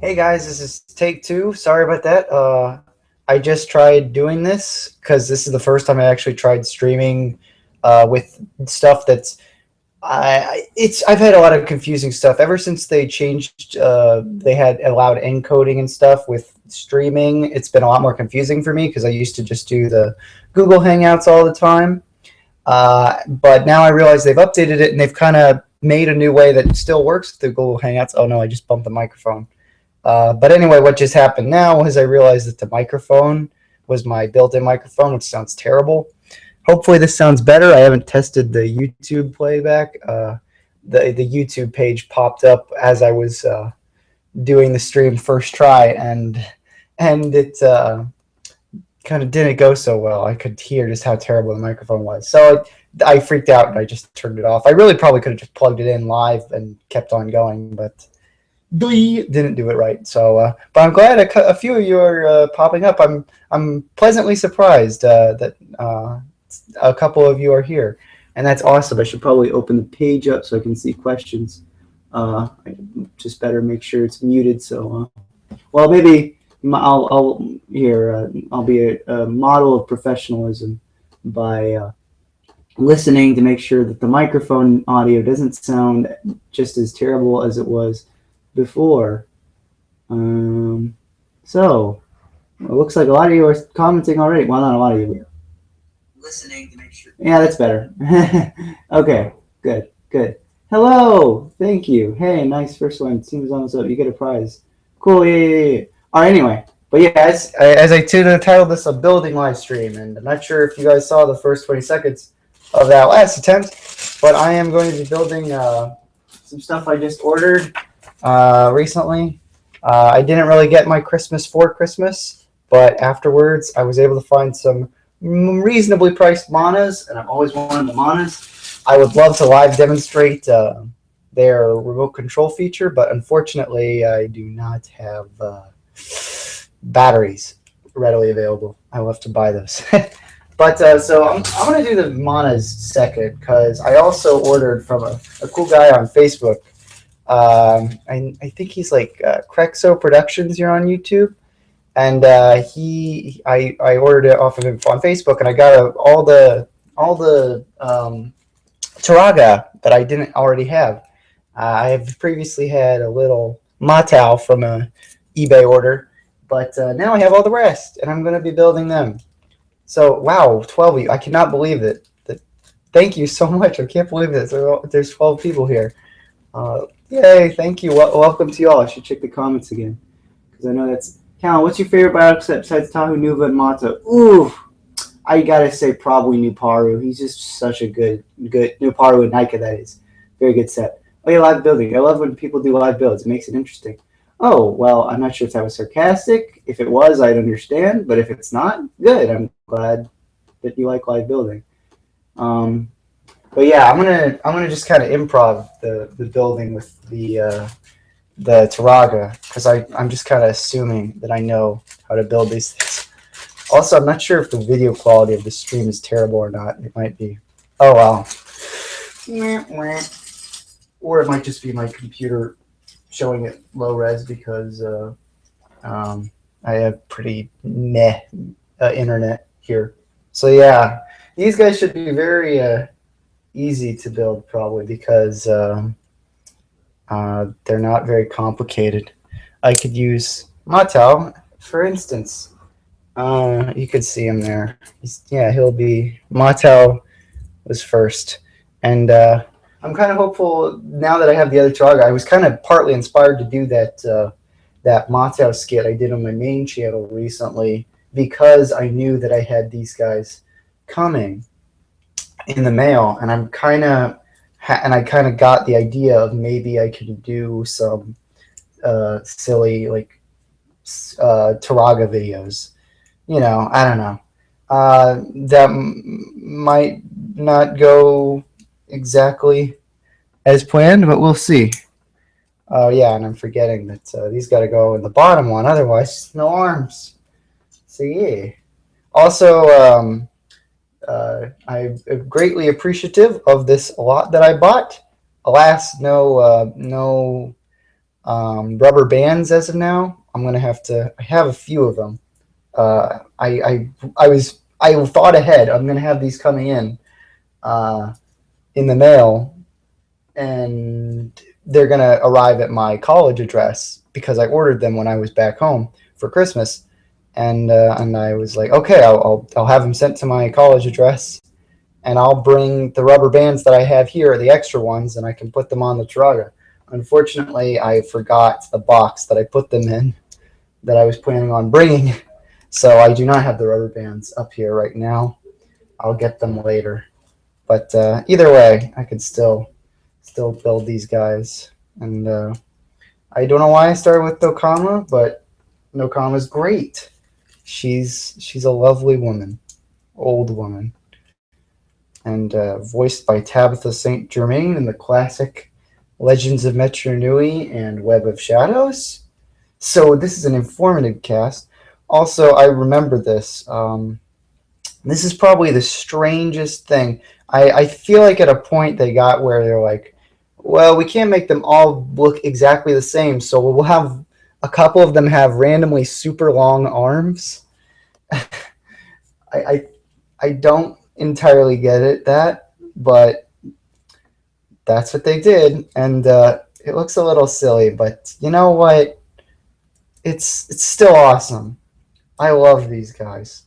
Hey guys, this is take two. Sorry about that. I just tried doing this because this is the first time I actually tried streaming with stuff that's I've had a lot of confusing stuff ever since they changed. They had allowed encoding and stuff with streaming. It's been a lot more confusing for me because I used to just do the Google Hangouts all the time. But now I realize they've updated it and they've kind of made a new way that still works with the Google Hangouts. Oh no, I just bumped the microphone. But anyway, what just happened now is I realized that the microphone was my built-in microphone, which sounds terrible. Hopefully this sounds better. I haven't tested the YouTube playback. The YouTube page popped up as I was doing the stream first try, and it kind of didn't go so well. I could hear just how terrible the microphone was. So I freaked out and I just turned it off. I really probably could have just plugged it in live and kept on going, but didn't do it right. So, but I'm glad a few of you are popping up. I'm pleasantly surprised that a couple of you are here, and that's awesome. I should probably open the page up so I can see questions. I just better make sure it's muted. So, well, maybe I'll be a model of professionalism by listening to make sure that the microphone audio doesn't sound just as terrible as it was before. So it looks like a lot of you are commenting already. Well, not a lot of you. Listening to make sure. Yeah, that's better. Okay, good. Hello, thank you. Hey, nice first one. Seems almost up. You get a prize. Cool. Yeah. All right. Anyway, but yeah, as I titled this a building live stream, and I'm not sure if you guys saw the first 20 seconds of that last attempt, but I am going to be building some stuff I just ordered recently. I didn't really get my Christmas for Christmas, but afterwards I was able to find some reasonably priced manas, and I've always wanted the manas. I would love to live demonstrate their remote control feature, but unfortunately I do not have batteries readily available. I will have to buy those. But so I'm going to do the manas second because I also ordered from a cool guy on Facebook. I think he's like Crexo Productions here on YouTube, and I ordered it off of him on Facebook, and I got all the Turaga that I didn't already have. I have previously had a little Matau from a eBay order, but now I have all the rest, and I'm going to be building them. So wow, 12 of you! I cannot believe it. Thank you so much. I can't believe this. There's 12 people here. Yay! Thank you. Welcome to you all. I should check the comments again because I know that's. Callan, what's your favorite Bionicle set besides Tahu, Nuva, and Matau? Ooh, I gotta say probably Nuparu. He's just such a good Nuparu and Nika. That is very good set. Oh yeah, live building. I love when people do live builds. It makes it interesting. Oh well, I'm not sure if that was sarcastic. If it was, I'd understand. But if it's not, good. I'm glad that you like live building. But yeah, I'm gonna just kind of improv the building with the Turaga because I'm just kind of assuming that I know how to build these things. Also, I'm not sure if the video quality of the stream is terrible or not. It might be. Oh wow. Or it might just be my computer showing it low res because I have pretty meh internet here. So yeah, these guys should be very easy to build probably because they're not very complicated. I could use Matau, for instance. You could see him there. He'll be Matau was first, and I'm kind of hopeful now that I have the other Turaga. I was kind of partly inspired to do that Matau skit I did on my main channel recently because I knew that I had these guys coming in the mail, and I kind of got the idea of maybe I could do some silly like Turaga videos. I don't know. That might not go exactly as planned, but we'll see. Oh yeah, and I'm forgetting that these got to go in the bottom one, otherwise no arms. So yeah. Also, I'm greatly appreciative of this lot that I bought. Alas, no Rubber bands as of now. I'm gonna have to. I have a few of them. I thought ahead. I'm gonna have these coming uh, in the mail, and they're gonna arrive at my college address because I ordered them when I was back home for Christmas, and I was like, okay, I'll have them sent to my college address, and I'll bring the rubber bands that I have here, the extra ones, and I can put them on the Turaga. Unfortunately, I forgot the box that I put them in that I was planning on bringing, so I do not have the rubber bands up here right now. I'll get them later. But either way, I could still build these guys. And I don't know why I started with Dokama, but Dokama's great. She's a lovely woman, old woman, and voiced by Tabitha St. Germain in the classic Legends of Metru Nui and Web of Shadows. So this is an informative cast. Also, I remember this. This is probably the strangest thing. I feel like at a point they got where they're like, well, we can't make them all look exactly the same, so we'll have a couple of them have randomly super long arms. I, I I don't entirely get that, but that's what they did, and it looks a little silly. But you know what? It's still awesome. I love these guys.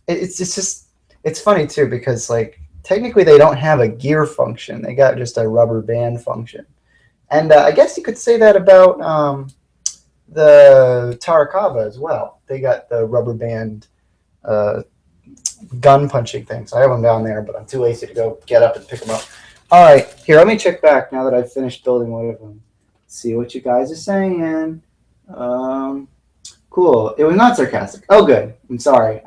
It's just it's funny too because like technically they don't have a gear function. They got just a rubber band function, and I guess you could say that about the Tarakava as well. They got the rubber band uh, gun punching things. I have them down there, but I'm too lazy to go get up and pick them up. All right, here, let me check back now that I've finished building one of them. See what you guys are saying. Cool. It was not sarcastic. Oh, good. I'm sorry.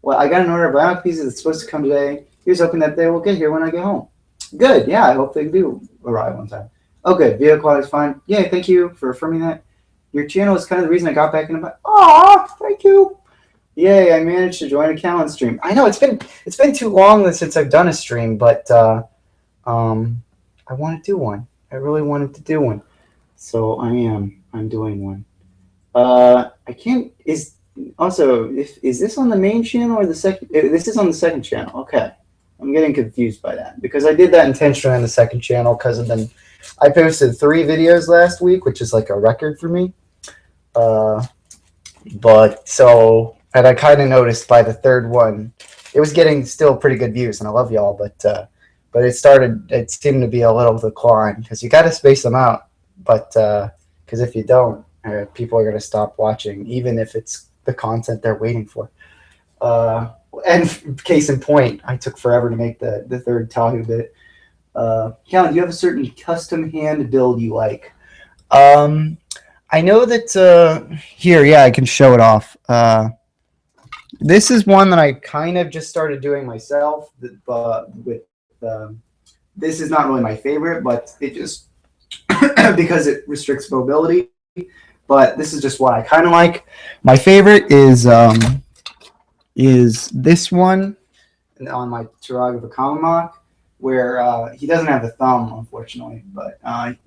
Well, I got an order of bionic pieces that's supposed to come today. Here's hoping that they will get here when I get home. Good. Yeah, I hope they do arrive on time. Oh, good. Video quality is fine. Yeah, thank you for affirming that. Your channel is kind of the reason I got back into. Aw, thank you. Yay! I managed to join a Callan stream. I know it's been too long since I've done a stream, but I want to do one. I really wanted to do one, so I'm doing one. I can't. Is also is this on the main channel or the second? This is on the second channel. Okay, I'm getting confused by that because I did that intentionally on the second channel because then I posted 3 videos last week, which is like a record for me. But so. And I kind of noticed by the third one, it was getting still pretty good views, and I love y'all. But it seemed to be a little decline because you got to space them out. But because if you don't, people are going to stop watching, even if it's the content they're waiting for. And case in point, I took forever to make the third Tahu bit. Callan, do you have a certain custom hand build you like? I know that here, yeah, I can show it off. This is one that I kind of just started doing myself, but this is not really my favorite, but it just because it restricts mobility. But this is just what I kind of like. My favorite is this one on my Turaga Vakama, where he doesn't have the thumb, unfortunately, but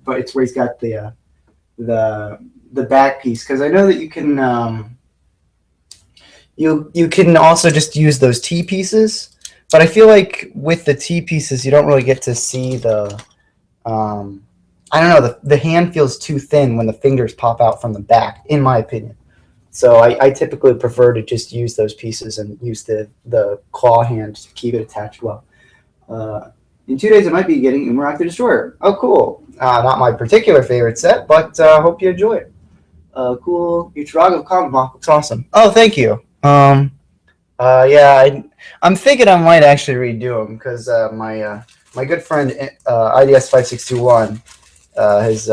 it's where he's got the back piece, because I know that you can. You can also just use those T pieces, but I feel like with the T pieces, you don't really get to see the. I don't know. The hand feels too thin when the fingers pop out from the back, in my opinion. So I typically prefer to just use those pieces and use the claw hand to keep it attached well. In 2 days, I might be getting Umarak the Destroyer. Oh, cool. Not my particular favorite set, but hope you enjoy it. Cool. Your Turaga comic book looks awesome. Oh, thank you. Yeah, I'm thinking I might actually redo them because my good friend IDS5621 has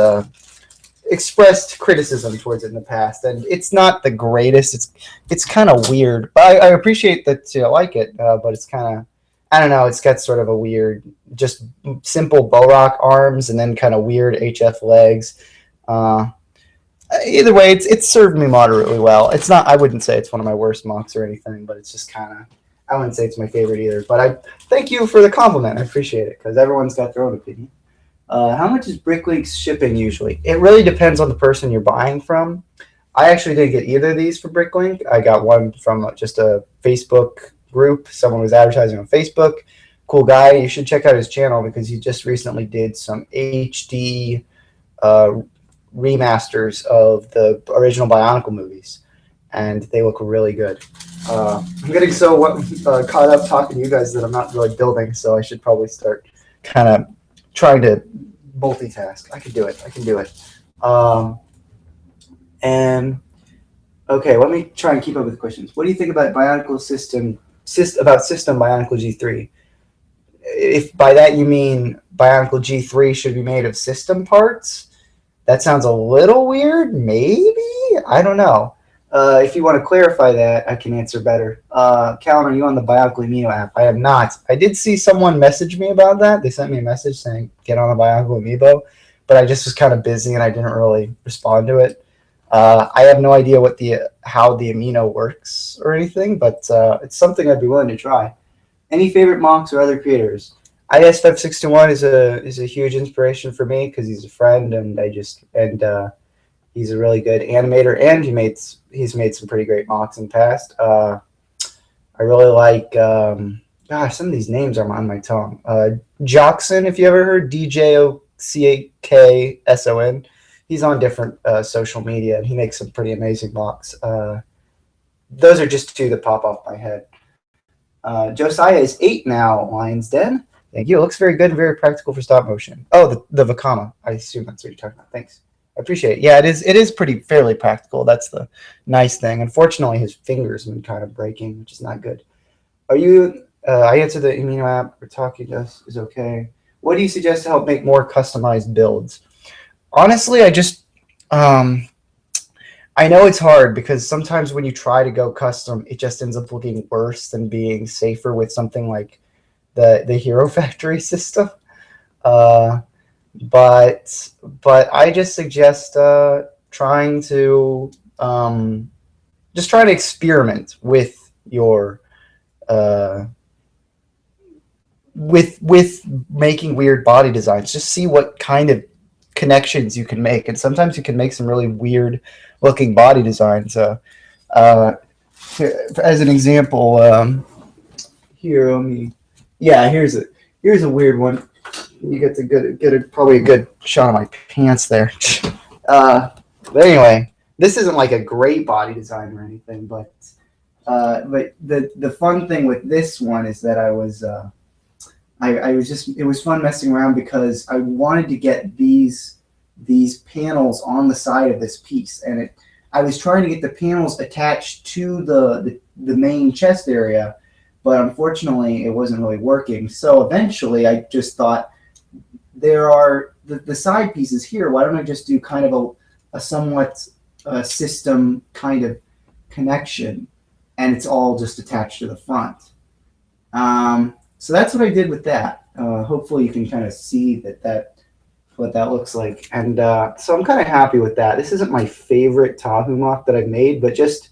expressed criticism towards it in the past, and it's not the greatest. It's kind of weird, but I appreciate that you like it. But it's kind of, I don't know. It's got sort of a weird, just simple Borak arms and then kind of weird HF legs. Either way, it's served me moderately well. It's not. I wouldn't say it's one of my worst MOCs or anything, but it's just kind of. I wouldn't say it's my favorite either. But I thank you for the compliment. I appreciate it because everyone's got their own opinion. How much is Bricklink's shipping usually? It really depends on the person you're buying from. I actually didn't get either of these for Bricklink. I got one from just a Facebook group. Someone was advertising on Facebook. Cool guy. You should check out his channel because he just recently did some HD uh, remasters of the original Bionicle movies, and they look really good. I'm getting so caught up talking to you guys that I'm not really building, so I should probably start kind of trying to multitask. I can do it. I can do it. Um, and okay, let me try and keep up with the questions. What do you think about Bionicle system Bionicle G3? If by that you mean Bionicle G3 should be made of system parts, that sounds a little weird. Maybe, I don't know. If you want to clarify that, I can answer better. Callan, are you on the Bionicle Amino app? I am not. I did see someone message me about that. They sent me a message saying get on the Bionicle Amiibo, but I just was kind of busy and I didn't really respond to it. I have no idea what how the amino works or anything, but it's something I'd be willing to try. Any favorite MOCs or other creators? IS561 is a huge inspiration for me because he's a friend and he's a really good animator and he's made some pretty great MOCs in the past. I really like gosh, some of these names are on my tongue. Jockson, if you ever heard DJOCKSON. He's on different social media and he makes some pretty amazing MOCs. Those are just two that pop off my head. Josiah is 8 now, Lion's Den. Thank you. It looks very good and very practical for stop motion. Oh, the Vakama. I assume that's what you're talking about. Thanks. I appreciate it. Yeah, it is. It is fairly practical. That's the nice thing. Unfortunately, his fingers have been kind of breaking, which is not good. Are you? I answered the amino app. We're talking to us is okay. What do you suggest to help make more customized builds? Honestly, I know it's hard because sometimes when you try to go custom, it just ends up looking worse than being safer with something like the Hero Factory system. Uh, but I just suggest trying to just try to experiment with your with making weird body designs. Just see what kind of connections you can make, and sometimes you can make some really weird looking body designs. As an example, here, let me. Yeah, here's a weird one. You get to probably a good shot of my pants there. But anyway, this isn't like a great body design or anything, but the fun thing with this one is that I was just it was fun messing around because I wanted to get these panels on the side of this piece, and I was trying to get the panels attached to the main chest area, but unfortunately it wasn't really working. So eventually I just thought there are the side pieces here. Why don't I just do kind of a somewhat system kind of connection, and it's all just attached to the front. So that's what I did with that. Hopefully you can kind of see what that looks like. And so I'm kind of happy with that. This isn't my favorite Tahu mock that I've made, but just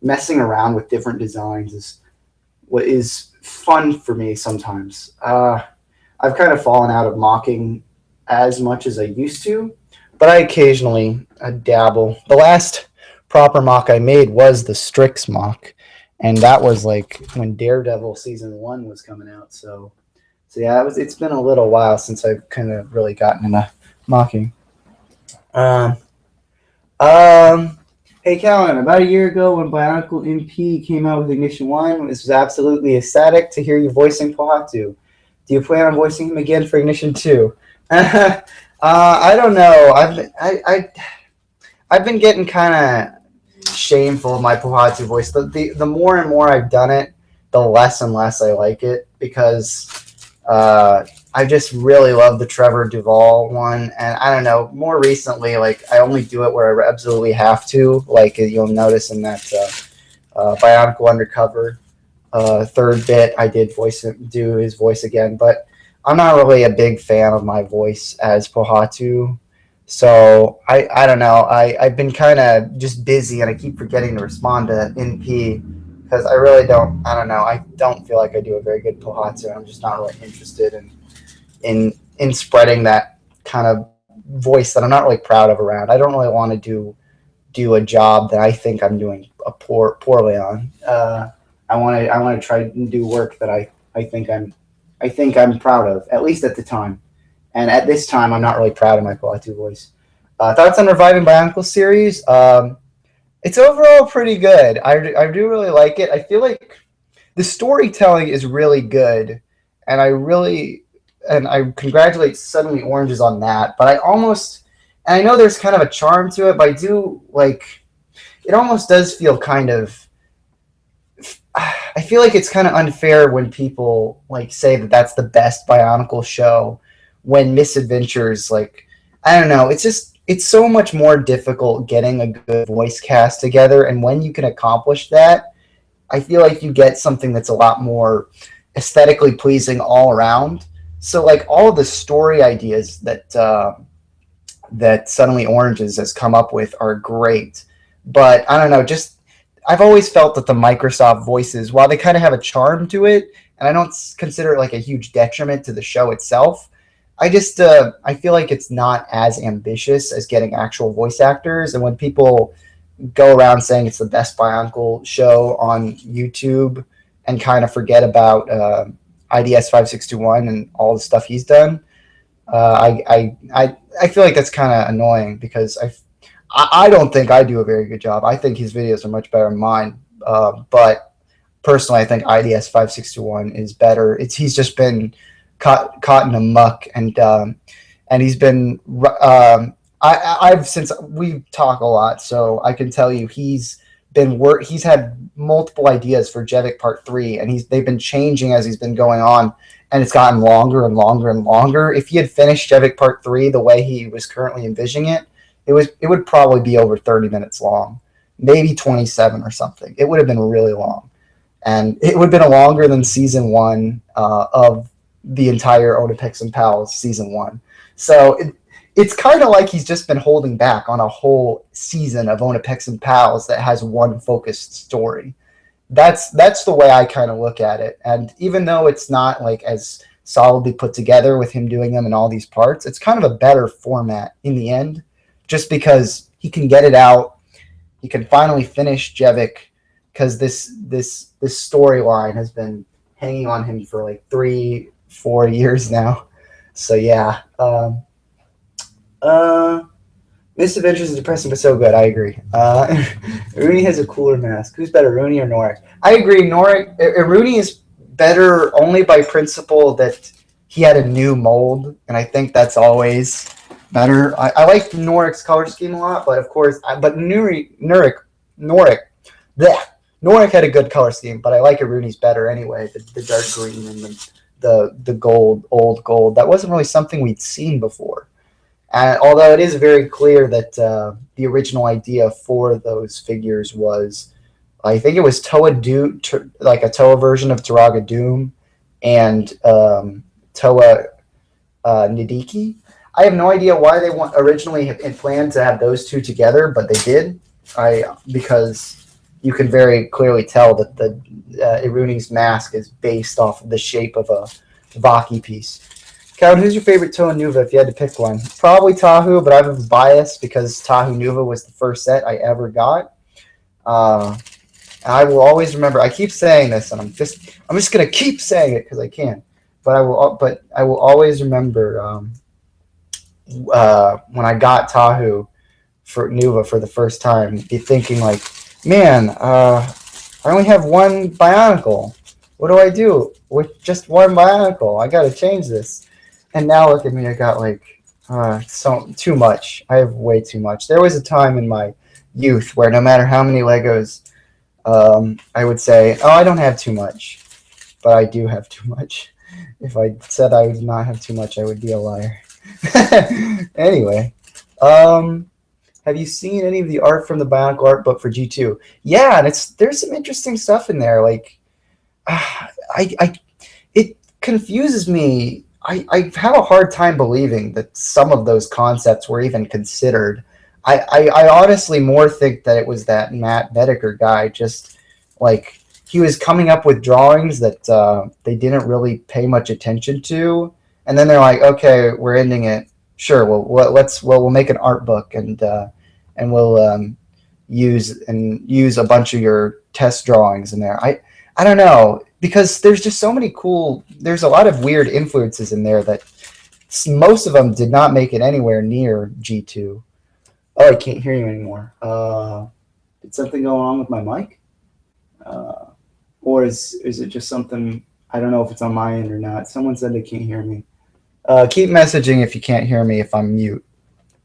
messing around with different designs is what is fun for me sometimes. I've kind of fallen out of mocking as much as I used to, but I occasionally dabble. The last proper mock I made was the Strix mock, and that was like when Daredevil season 1 was coming out. So yeah, it's been a little while since I've kind of really gotten into mocking. Hey Callan, about a year ago when Bionicle MP came out with Ignition 1, this was absolutely ecstatic to hear you voicing Pohatu. Do you plan on voicing him again for Ignition 2? I don't know. I've been getting kind of shameful of my Pohatu voice. The more and more I've done it, the less and less I like it because I just really love the Trevor Duvall one, and I don't know. More recently, like I only do it where I absolutely have to. Like you'll notice in that Bionicle Undercover third bit, I did do his voice again, but I'm not really a big fan of my voice as Pohatu. So I don't know. I've been kind of just busy, and I keep forgetting to respond to NP because I really don't. I don't know. I don't feel like I do a very good Pohatu. I'm just not really interested in spreading that kind of voice that I'm not really proud of around. I don't really want to do a job that I think I'm doing poorly on. I want to try and do work that I think I'm proud of, at least at the time. And at this time, I'm not really proud of my Palatu voice. Thoughts on Reviving Bionicle series? It's overall pretty good. I do really like it. I feel like the storytelling is really good, and I congratulate Suddenly Oranges on that. But and I know there's kind of a charm to it, but I do like it. Almost does feel kind of. I feel like it's kind of unfair when people like say that that's the best Bionicle show, when Misadventures, like, I don't know, it's so much more difficult getting a good voice cast together, and when you can accomplish that, I feel like you get something that's a lot more aesthetically pleasing all around. So like all of the story ideas that Suddenly Oranges has come up with are great, but I don't know, just I've always felt that the Microsoft voices, while they kind of have a charm to it, and I don't consider it like a huge detriment to the show itself, I feel like it's not as ambitious as getting actual voice actors. And when people go around saying it's the best Bionicle show on YouTube and kind of forget about IDS 5621 and all the stuff he's done, I feel like that's kind of annoying because I don't think I do a very good job. I think his videos are much better than mine. But personally, I think IDS 5621 is better. He's just been caught in a muck, and he's been. I've since we talk a lot, so I can tell you he's had multiple ideas for Jevic Part 3, and they've been changing as he's been going on, and it's gotten longer and longer and longer. If he had finished Jevic Part 3 the way he was currently envisioning it, it would probably be over 30 minutes long, maybe 27 or something. It would have been really long, and it would have been longer than season 1 of the entire Onapex and Pals season 1. So it's kind of like he's just been holding back on a whole season of Onapex and Pals that has one focused story. That's the way I kind of look at it. And even though it's not like as solidly put together with him doing them in all these parts, it's kind of a better format in the end, just because he can get it out. He can finally finish Jevic, because this storyline has been hanging on him for like 3-4 years now. So yeah. Misadventures is depressing but so good. I agree. Rooney has a cooler mask. Who's better, Rooney or Norik? I agree. Rooney is better only by principle that he had a new mold, and I think that's always better. I like Norik's color scheme a lot, but of course, Norik had a good color scheme, but I like Rooney's better anyway. The dark green and the gold, old gold. That wasn't really something we'd seen before. And although it is very clear that the original idea for those figures was, I think it was like a Toa version of Turaga Doom and Toa Nidiki. I have no idea why they originally had planned to have those two together, but they did. Because you can very clearly tell that the Iruni's mask is based off of the shape of a Vaki piece. Calvin, who's your favorite Toa Nuva if you had to pick one? Probably Tahu, but I have a bias because Tahu Nuva was the first set I ever got. I will always remember. I keep saying this, and I'm just gonna keep saying it because I can. But I will always remember when I got Tahu for Nuva for the first time, be thinking like, man, I only have one Bionicle. What do I do with just one Bionicle? I gotta change this. And now look at me, I got like too much. I have way too much. There was a time in my youth where no matter how many Legos, I would say, oh, I don't have too much. But I do have too much. If I said I would not have too much, I would be a liar. Anyway, have you seen any of the art from the Bionicle art book for G2? Yeah, and there's some interesting stuff in there. Like, it confuses me. I have a hard time believing that some of those concepts were even considered. I honestly more think that it was that Matt Bedecker guy, just like he was coming up with drawings that they didn't really pay much attention to, and then they're like, okay, we're ending it. Sure. We'll make an art book and we'll use a bunch of your test drawings in there. I don't know, because there's just so many cool. There's a lot of weird influences in there that most of them did not make it anywhere near G2. Oh, I can't hear you anymore. Did something go on with my mic? Or is it just something? I don't know if it's on my end or not. Someone said they can't hear me. Keep messaging if you can't hear me if I'm mute.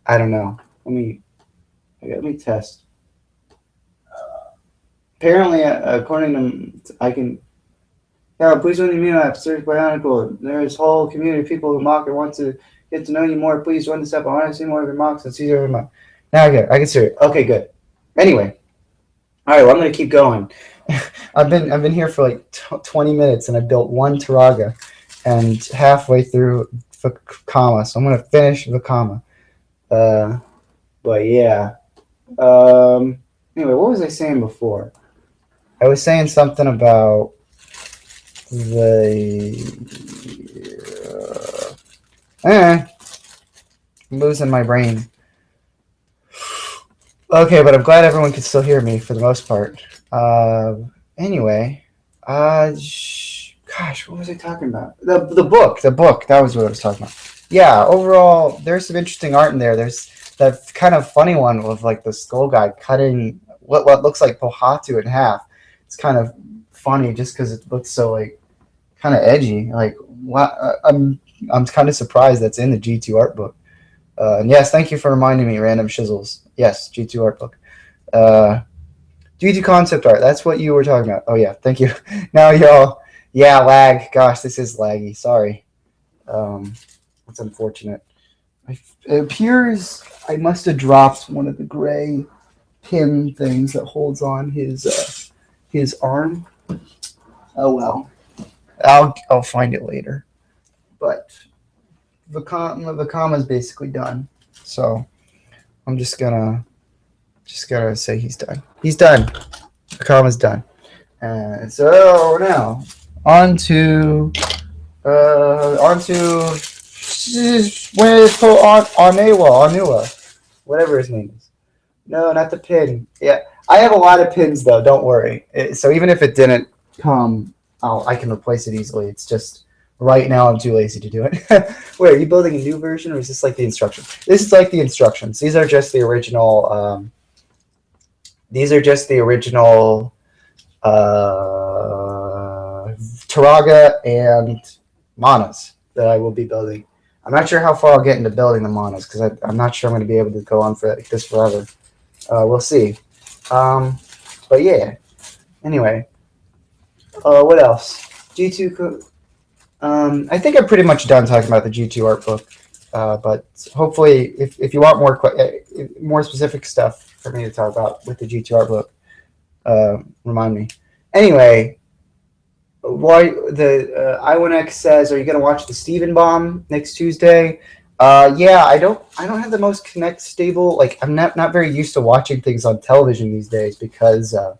I don't know. Let me test. Apparently, according to I can. Yeah, please join the email app, search Bionicle. There's a whole community of people who mock and want to get to know you more. Please join this app. I want to see more of your mocks and see your mock. Now I can see it. Okay, good. Anyway, all right. Well, I'm gonna keep going. I've been here for like 20 minutes and I built one Turaga, and halfway through the comma, so I'm gonna finish the comma. But yeah. Anyway, what was I saying before? I was saying something about I'm losing my brain. Okay, but I'm glad everyone can still hear me for the most part. Anyway, gosh, what was I talking about? The book. That was what I was talking about. Yeah, overall, there's some interesting art in there. There's that kind of funny one with like the skull guy cutting what looks like Pohatu in half. It's kind of funny just because it looks so like kind of edgy. Like, I'm kind of surprised that's in the G2 art book. And yes, thank you for reminding me, Random Shizzles. Yes, G2 art book. G2 concept art. That's what you were talking about. Oh yeah, thank you. Now y'all, yeah, lag. Gosh, this is laggy. Sorry. It's unfortunate. It appears I must have dropped one of the gray pin things that holds on his arm. Oh well. I'll find it later. But the comma is basically done. So I'm just gonna say he's done. He's done. The comma's done. And so now onto when it's called Anua, whatever his name is. No, not the pin. Yeah, I have a lot of pins though. Don't worry. So even if it didn't come, I can replace it easily. It's just right now I'm too lazy to do it. Wait, are you building a new version, or is this like the instructions? This is like the instructions. These are just the original. Turaga and Manas that I will be building. I'm not sure how far I'll get into building the Manas because I'm not sure I'm going to be able to go on for this forever. We'll see. But yeah. Anyway. What else? G2. I think I'm pretty much done talking about the G2 art book. But hopefully, if you want more specific stuff for me to talk about with the G2 art book, remind me. Anyway, why the I1X says, "Are you going to watch the Steven Bomb next Tuesday?" Yeah, I don't have the most stable. Like, I'm not very used to watching things on television these days because I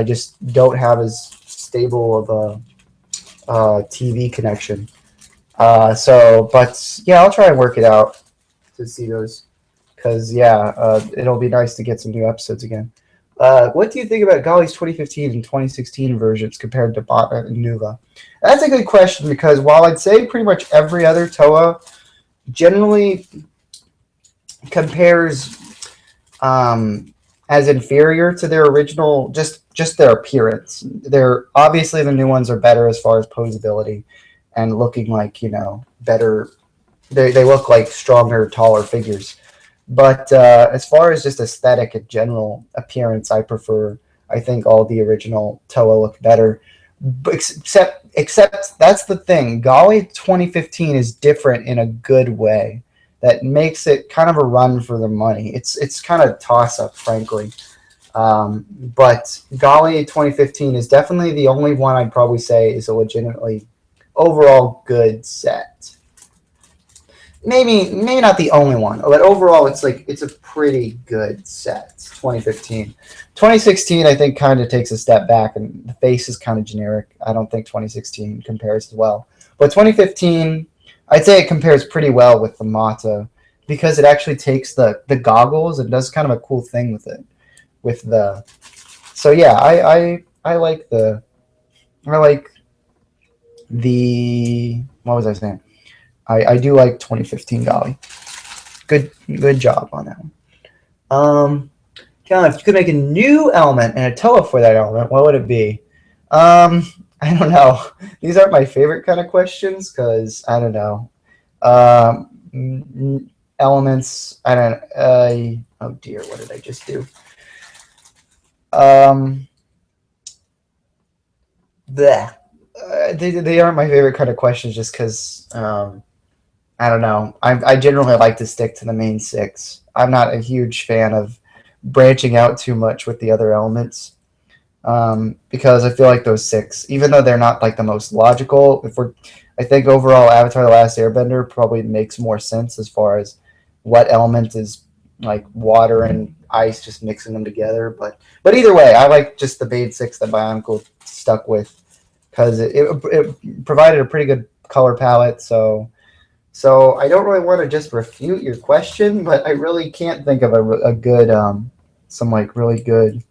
just don't have as stable of a TV connection. But yeah, I'll try and work it out to see those. Because yeah, it'll be nice to get some new episodes again. What do you think about Golly's 2015 and 2016 versions compared to Bata and Nuva? That's a good question because while I'd say pretty much every other Toa generally compares as inferior to their original, just their appearance. They're obviously the new ones are better as far as posability and looking like, better. They look like stronger, taller figures. But as far as just aesthetic and general appearance, I think all the original Toa look better. Except that's the thing. Golly 2015 is different in a good way that makes it kind of a run for the money. It's kind of a toss-up, frankly. But Golly 2015 is definitely the only one I'd probably say is a legitimately overall good set. Maybe not the only one, but overall it's a pretty good set. 2015. 2016 I think kind of takes a step back and the face is kind of generic. I don't think 2016 compares as well. But 2015 I'd say it compares pretty well with the Matau because it actually takes the goggles and does kind of a cool thing with it. With the so yeah, I like the what was I saying? I do like 2015 Golly. Good job on that one. Callan, if you could make a new element and a TOA for that element, what would it be? I don't know. These aren't my favorite kind of questions because I don't know. Elements. I don't. Oh dear, what did I just do? They aren't my favorite kind of questions just because I don't know. I generally like to stick to the main six. I'm not a huge fan of branching out too much with the other elements because I feel like those six, even though they're not like the most logical, I think overall Avatar: The Last Airbender probably makes more sense as far as what element is like water and ice, just mixing them together. But either way, I like just the main six that Bionicle stuck with because it provided a pretty good color palette. So I don't really want to just refute your question, but I really can't think of a good some like really good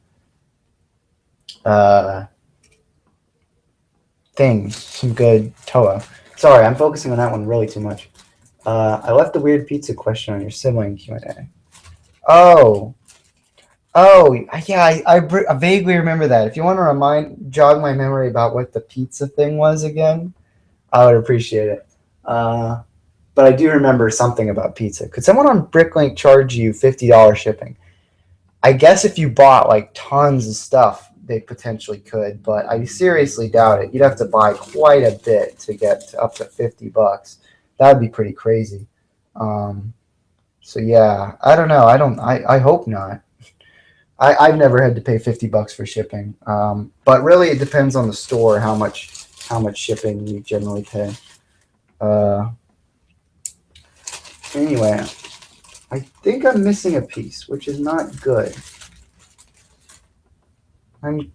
things, some good TOA. Sorry, I'm focusing on that one really too much. I left the weird pizza question on your sibling Q&A. Oh, yeah, I vaguely remember that. If you want to jog my memory about what the pizza thing was again, I would appreciate it. But I do remember something about pizza. Could someone on Bricklink charge you $50 shipping? I guess if you bought like tons of stuff, they potentially could, but I seriously doubt it. You'd have to buy quite a bit to get to up to $50. That would be pretty crazy. So yeah, I don't know. I hope not. I've never had to pay $50 for shipping. But really, it depends on the store how much shipping you generally pay. Anyway, I think I'm missing a piece, which is not good. I'm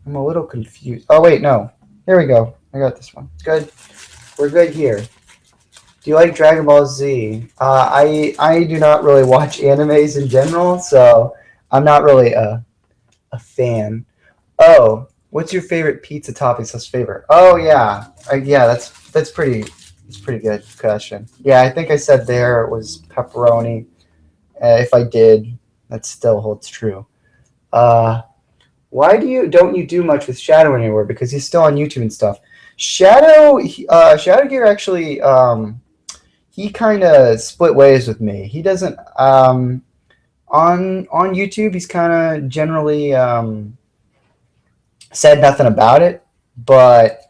a little confused. Oh wait, no. Here we go. I got this one. Good. We're good here. Do you like Dragon Ball Z? I do not really watch animes in general, so I'm not really a fan. Oh, what's your favorite pizza topping? Slash favorite? Oh yeah, yeah. That's pretty. It's pretty good question. Yeah, I think I said there it was pepperoni. If I did, that still holds true. Why don't you do much with Shadow anymore? Because he's still on YouTube and stuff. Shadow Gear actually he kind of split ways with me. He doesn't on YouTube. He's kind of generally said nothing about it, but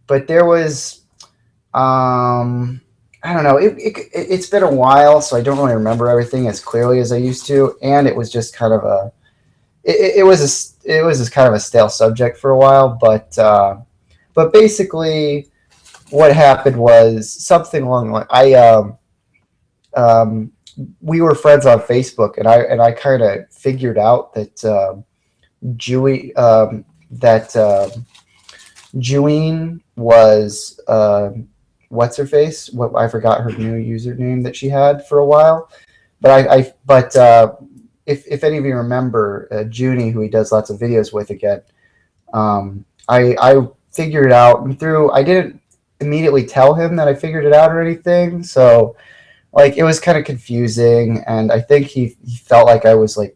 there was I don't know. It's been a while, so I don't really remember everything as clearly as I used to, and it was just kind of a it was just kind of a stale subject for a while, but basically what happened was something along the line. We were friends on Facebook, and I kind of figured out that Jewine was what's her face? What I forgot her new username that she had for a while, but if any of you remember Junie, who he does lots of videos with again, I figured it out I didn't immediately tell him that I figured it out or anything, so like it was kind of confusing, and I think he felt like I was like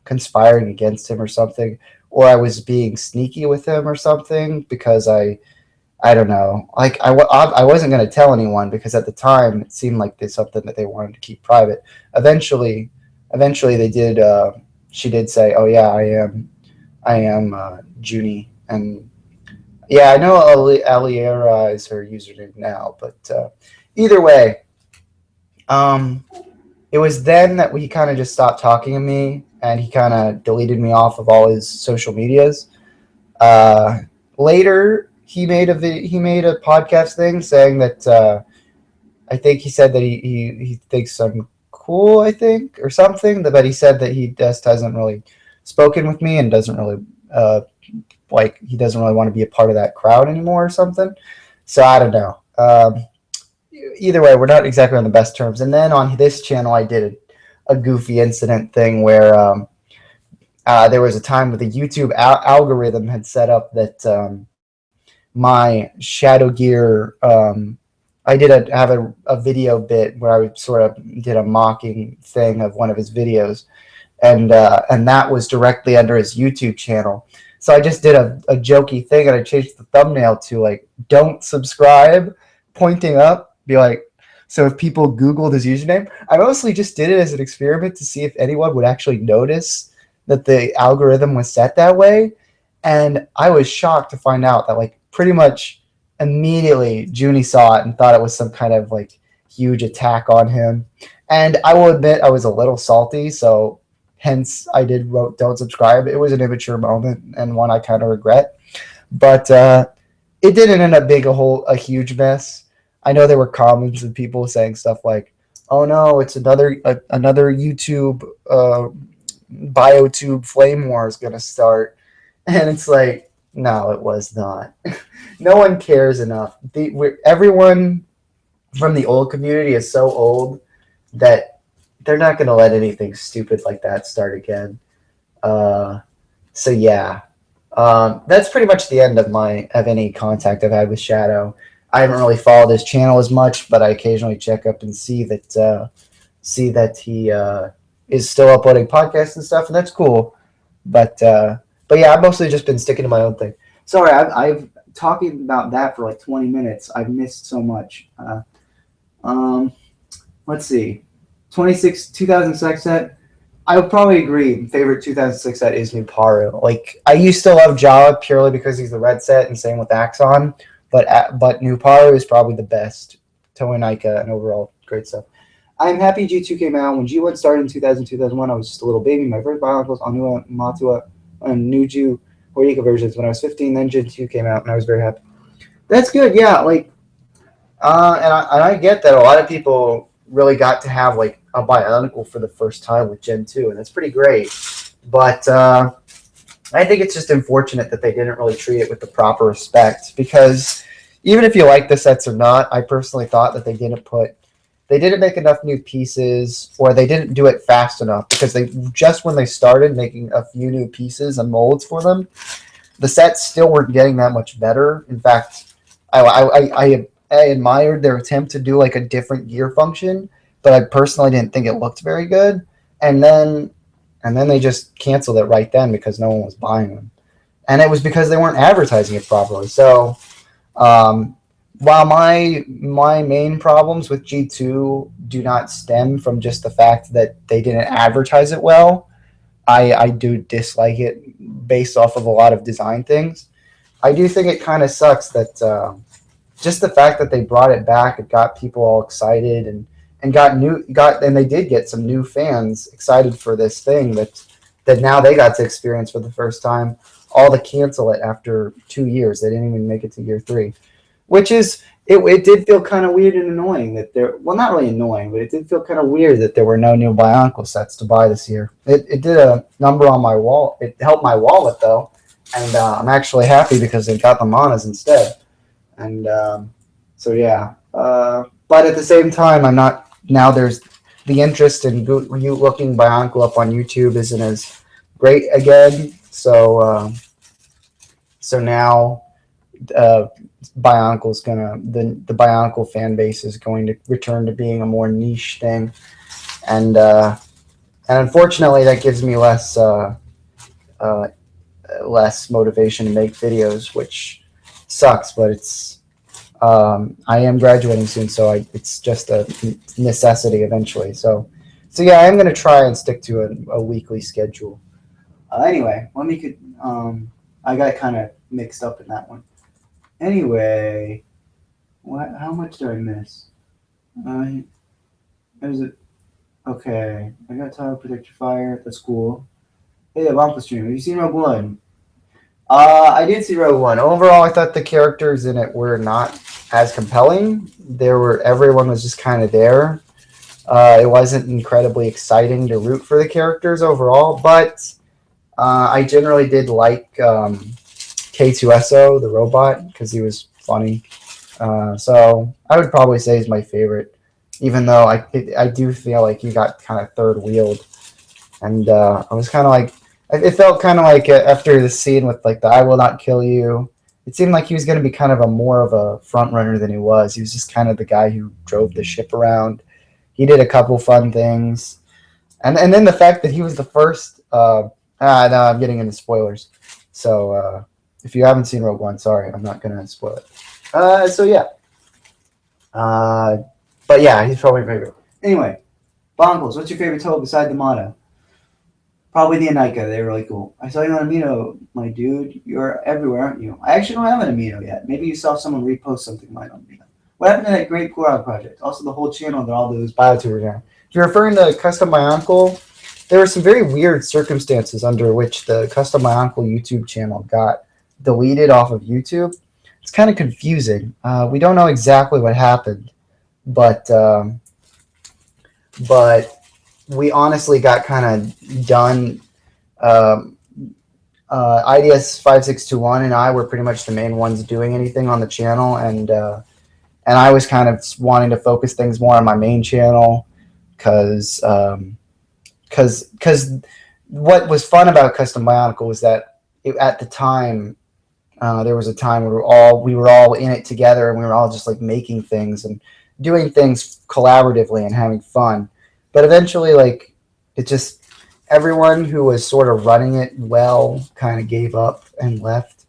conspiring against him or something, or I was being sneaky with him or something because I don't know. Like I wasn't going to tell anyone because at the time it seemed like there's something that they wanted to keep private. Eventually they did. She did say, "Oh yeah, I am Junie," and yeah, I know Aliera is her username now. But either way, it was then that he kind of just stopped talking to me, and he kind of deleted me off of all his social medias. Later, he made a podcast thing saying that I think he said that he thinks I'm cool, I think, or something. But he said that he just hasn't really spoken with me and doesn't really he doesn't really want to be a part of that crowd anymore or something. So I don't know. Um, Either way, we're not exactly on the best terms. And then on this channel, I did a goofy incident thing where there was a time where the YouTube algorithm had set up that my Shadow Gear. I did have a video bit where I sort of did a mocking thing of one of his videos, and that was directly under his YouTube channel. So I just did a jokey thing, and I changed the thumbnail to like "Don't subscribe," pointing up, be like. So if people Googled his username, I mostly just did it as an experiment to see if anyone would actually notice that the algorithm was set that way. And I was shocked to find out that like pretty much immediately Junie saw it and thought it was some kind of like huge attack on him. And I will admit I was a little salty, so hence I did wrote "Don't subscribe." It was an immature moment and one I kind of regret. But it didn't end up being a huge mess. I know there were comments of people saying stuff like, "Oh no, it's another YouTube biotube flame war is gonna start," and it's like, no, it was not. No one cares enough. Everyone from the old community is so old that they're not gonna let anything stupid like that start again. So yeah, that's pretty much the end of any contact I've had with Shadow. I haven't really followed his channel as much, but I occasionally check up and see that he is still uploading podcasts and stuff, and that's cool. But yeah, I've mostly just been sticking to my own thing. Sorry, I've talking about that for like 20 minutes. I've missed so much. Let's see, 2006 set. I would probably agree. Favorite 2006 set is Nuparu. Like I used to love Jawa purely because he's the red set, and same with Axon. But Nuparu is probably the best. Toei Naika and overall great stuff. I'm happy G2 came out. When G1 started in 2001, I was just a little baby. My first Bionicle was Anua, Matua, and Nuju Horika versions when I was 15. Then Gen 2 came out, and I was very happy. That's good, yeah. Like, and I get that a lot of people really got to have like a Bionicle for the first time with Gen 2, and that's pretty great. But I think it's just unfortunate that they didn't really treat it with the proper respect, because even if you like the sets or not, I personally thought that they didn't make enough new pieces, or they didn't do it fast enough, because when they started making a few new pieces and molds for them, the sets still weren't getting that much better. In fact, I admired their attempt to do like a different gear function, but I personally didn't think it looked very good. And then they just canceled it right then because no one was buying them, and it was because they weren't advertising it properly. So while my main problems with G2 do not stem from just the fact that they didn't advertise it well, I do dislike it based off of a lot of design things. I do think it kind of sucks that just the fact that they brought it back, it got people all excited, and they did get some new fans excited for this thing that now they got to experience for the first time, all to cancel it after 2 years. They didn't even make it to year 3, which is it did feel kind of weird and annoying that not really annoying, but it did feel kind of weird that there were no new Bionicle sets to buy this year. It did a number on my wall. It helped my wallet though, and I'm actually happy because they got the Manas instead. And so yeah, but at the same time, I'm not. Now there's the interest in you looking Bionicle up on YouTube isn't as great again. So now Bionicle's the Bionicle fan base is going to return to being a more niche thing, and unfortunately that gives me less motivation to make videos, which sucks. But it's I am graduating soon, so it's just a necessity eventually. So yeah, I'm gonna try and stick to a weekly schedule. Anyway, I got kind of mixed up in that one. Anyway, how much did I miss? Is it okay? I got time to protect your fire. That's cool. Hey, the Wampa stream. Have you seen Rogue One? I did see Rogue One. Overall, I thought the characters in it were not as compelling. Everyone was just kind of there. It wasn't incredibly exciting to root for the characters overall, but I generally did like K2SO, the robot, because he was funny. So I would probably say he's my favorite, even though I do feel like he got kind of third wheeled, and I was kind of like it felt kind of like after the scene with like the "I will not kill you." It seemed like he was going to be kind of a more of a front runner than he was. He was just kind of the guy who drove the ship around. He did a couple fun things, and then the fact that he was the first. No, I'm getting into spoilers. So if you haven't seen Rogue One, sorry, I'm not gonna spoil it. So yeah, uh, but yeah, he's probably my favorite. Anyway, Bonkles, what's your favorite toe beside the Mata? Probably the Anika. They were really cool. I saw you on Amino, my dude. You're everywhere, aren't you? I actually don't have an Amino yet. Maybe you saw someone repost something of mine on Amino. What happened to that great Korok project? Also, the whole channel that all those biotubers are. If you're referring to Custom Bionicle, there were some very weird circumstances under which the Custom Bionicle YouTube channel got deleted off of YouTube. It's kind of confusing. We don't know exactly what happened, but but we honestly got kind of done. Um, IDS 5621 and I were pretty much the main ones doing anything on the channel, and I was kind of wanting to focus things more on my main channel because what was fun about Custom Bionicle was that at the time there was a time where we were all in it together, and we were all just like making things and doing things collaboratively and having fun. But eventually, like it just everyone who was sort of running it well kind of gave up and left,